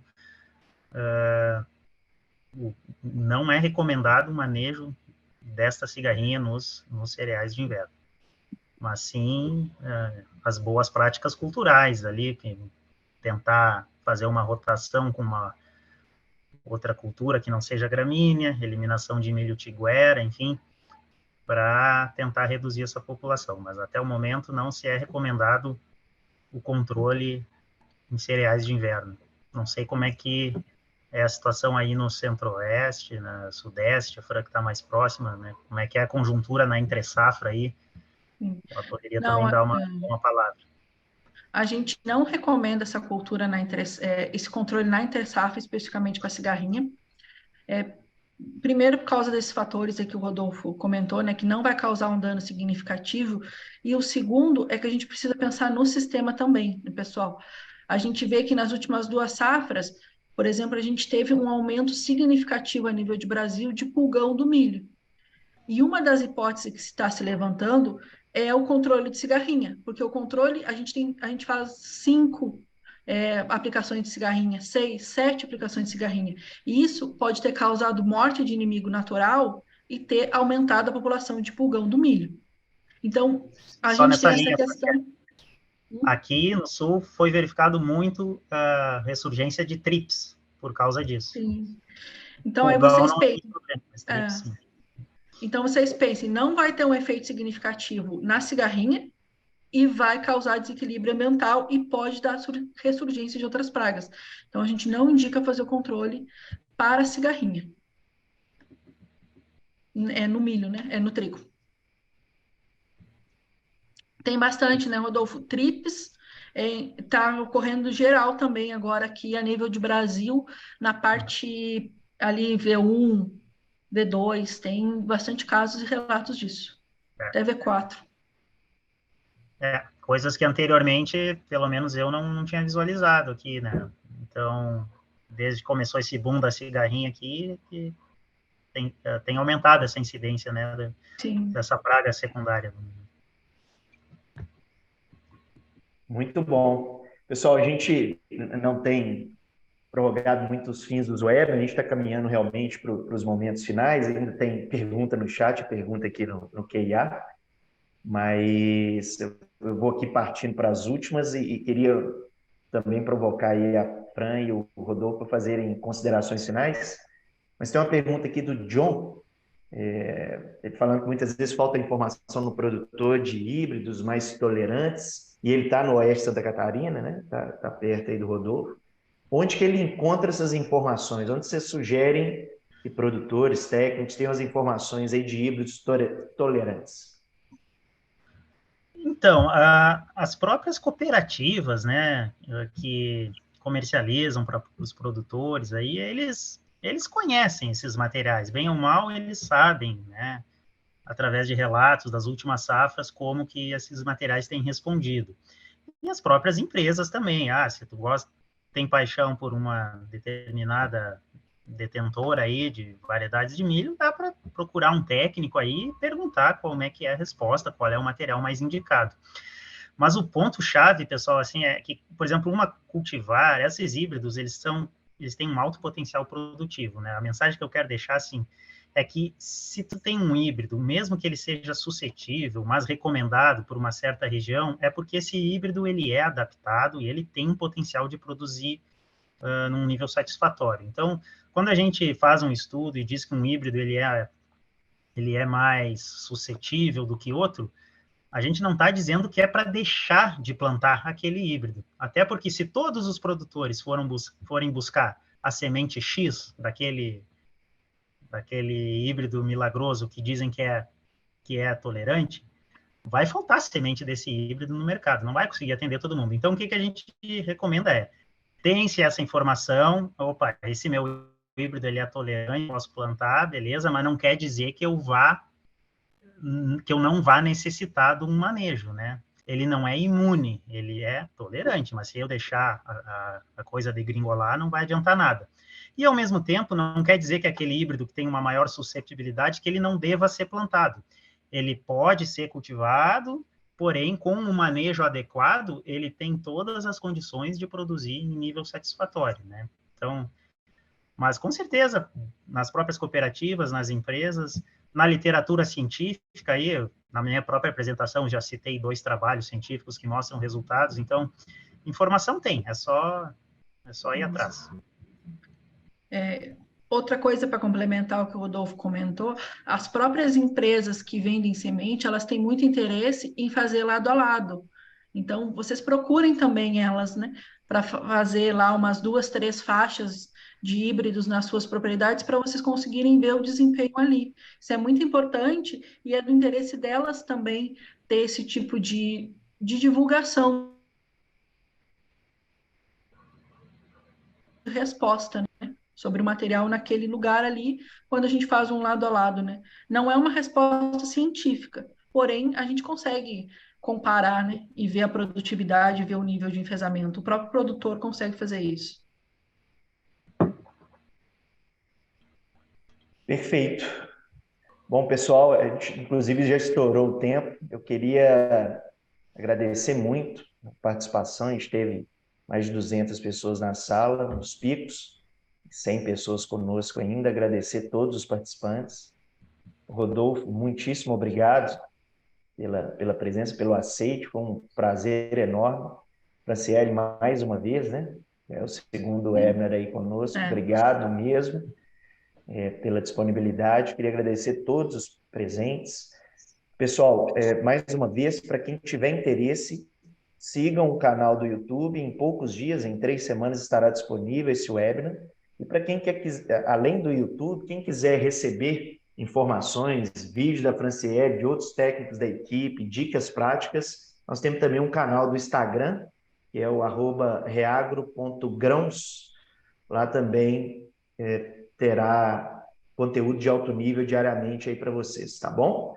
Speaker 3: não é recomendado o manejo desta cigarrinha nos cereais de inverno, mas sim as boas práticas culturais ali, tentar fazer uma rotação com uma outra cultura que não seja gramínea, eliminação de milho tiguera, enfim, para tentar reduzir essa população. Mas até o momento não se é recomendado o controle em cereais de inverno. Não sei como é que é a situação aí no centro-oeste, na sudeste, a Fran que está mais próxima, né? Como é que é a conjuntura na entre-safra aí? Ela poderia
Speaker 2: Não,
Speaker 3: também dar uma palavra.
Speaker 2: a gente não recomenda essa cultura esse controle na entre-safra, especificamente com a cigarrinha. Primeiro, por causa desses fatores aí que o Rodolfo comentou, né, que não vai causar um dano significativo. E o segundo é que a gente precisa pensar no sistema também, né, pessoal? A gente vê que nas últimas 2 safras, por exemplo, a gente teve um aumento significativo a nível de Brasil de pulgão do milho. E uma das hipóteses que está se levantando é o controle de cigarrinha, porque o controle, a gente faz 5 aplicações de cigarrinha, 6, 7 aplicações de cigarrinha. E isso pode ter causado morte de inimigo natural e ter aumentado a população de pulgão do milho. Então, a
Speaker 3: Só
Speaker 2: gente
Speaker 3: nessa
Speaker 2: tem essa
Speaker 3: linha,
Speaker 2: questão.
Speaker 3: aqui no sul foi verificado muito a ressurgência de trips por causa disso.
Speaker 2: Sim. Então, aí
Speaker 3: Pulgão
Speaker 2: vocês
Speaker 3: não tem
Speaker 2: pensam.
Speaker 3: problema, mas trips sim.
Speaker 2: Então, vocês pensem, não vai ter um efeito significativo na cigarrinha, e vai causar desequilíbrio ambiental e pode dar ressurgência de outras pragas. Então, a gente não indica fazer o controle para a cigarrinha. É no milho, né? É no trigo. Tem bastante, né, Rodolfo? Trips está ocorrendo geral também agora aqui a nível de Brasil, na parte ali V1, V2, tem bastante casos e relatos disso. Até V4.
Speaker 3: Coisas que anteriormente, pelo menos eu não tinha visualizado aqui, né? Então, desde que começou esse boom da cigarrinha aqui, que tem aumentado essa incidência, né, dessa praga secundária.
Speaker 1: Muito bom. Pessoal, a gente não tem prorrogado muitos fins dos web, a gente está caminhando realmente para os momentos finais, ainda tem pergunta no chat, pergunta aqui no QIA, mas eu vou aqui partindo para as últimas e queria também provocar aí a Fran e o Rodolfo para fazerem considerações finais. Mas tem uma pergunta aqui do John, ele falando que muitas vezes falta informação no produtor de híbridos mais tolerantes, e ele está no oeste de Santa Catarina, né? Tá perto aí do Rodolfo. Onde que ele encontra essas informações? Onde vocês sugerem que produtores, técnicos tenham as informações aí de híbridos tolerantes?
Speaker 3: Então, as próprias cooperativas, né, que comercializam para os produtores, aí eles conhecem esses materiais, bem ou mal eles sabem, né, através de relatos das últimas safras, como que esses materiais têm respondido. E as próprias empresas também, se tu gosta, tem paixão por uma determinada detentora aí de variedades de milho, dá para procurar um técnico aí e perguntar como é que é a resposta, qual é o material mais indicado. Mas o ponto-chave, pessoal, assim, é que, por exemplo, uma cultivar, esses híbridos, eles têm um alto potencial produtivo, né? A mensagem que eu quero deixar, assim, é que se tu tem um híbrido, mesmo que ele seja suscetível, mas recomendado por uma certa região, é porque esse híbrido, ele é adaptado e ele tem um potencial de produzir num nível satisfatório. Então, quando a gente faz um estudo e diz que um híbrido ele é mais suscetível do que outro, a gente não está dizendo que é para deixar de plantar aquele híbrido. Até porque se todos os produtores forem buscar a semente X daquele híbrido milagroso que dizem que é tolerante, vai faltar semente desse híbrido no mercado, não vai conseguir atender todo mundo. Então, o que a gente recomenda tem-se essa informação, esse meu híbrido ele é tolerante, posso plantar, beleza, mas não quer dizer que eu não vá necessitar de um manejo, né? Ele não é imune, ele é tolerante, mas se eu deixar a coisa degringolar, não vai adiantar nada. E, ao mesmo tempo, não quer dizer que aquele híbrido que tem uma maior suscetibilidade, que ele não deva ser plantado. Ele pode ser cultivado, porém, com um manejo adequado, ele tem todas as condições de produzir em nível satisfatório, né? Então, mas com certeza, nas próprias cooperativas, nas empresas, na literatura científica, aí, na minha própria apresentação, já citei 2 trabalhos científicos que mostram resultados, então, informação tem, é só ir atrás.
Speaker 2: Outra coisa para complementar o que o Rodolfo comentou, as próprias empresas que vendem semente, elas têm muito interesse em fazer lado a lado. Então, vocês procurem também elas, né, para fazer lá umas 2, 3 faixas de híbridos nas suas propriedades para vocês conseguirem ver o desempenho ali. Isso é muito importante e é do interesse delas também ter esse tipo de divulgação de resposta, né, sobre o material naquele lugar ali, quando a gente faz um lado a lado, né? Não é uma resposta científica, porém a gente consegue comparar, né, e ver a produtividade, ver o nível de enfesamento. O próprio produtor consegue fazer isso.
Speaker 1: Perfeito. Bom, pessoal, a gente, inclusive, já estourou o tempo. Eu queria agradecer muito a participação. A gente teve mais de 200 pessoas na sala, nos picos, 100 pessoas conosco ainda. Agradecer todos os participantes. Rodolfo, muitíssimo obrigado pela presença, pelo aceite. Foi um prazer enorme. Franciele, mais uma vez, né? É o segundo webinar aí conosco. Obrigado mesmo. Pela disponibilidade. Queria agradecer todos os presentes. Pessoal, mais uma vez, para quem tiver interesse, sigam o canal do YouTube. Em poucos dias, em 3 semanas, estará disponível esse webinar. E para quem quer, além do YouTube, quem quiser receber informações, vídeos da Franciele, de outros técnicos da equipe, dicas práticas, nós temos também um canal do Instagram, que é o @reagro.grãos. Lá também terá conteúdo de alto nível diariamente aí para vocês, tá bom?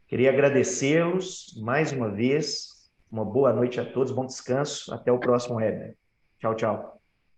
Speaker 1: Queria agradecê-los mais uma vez. Uma boa noite a todos, bom descanso. Até o próximo webinar. Tchau, tchau.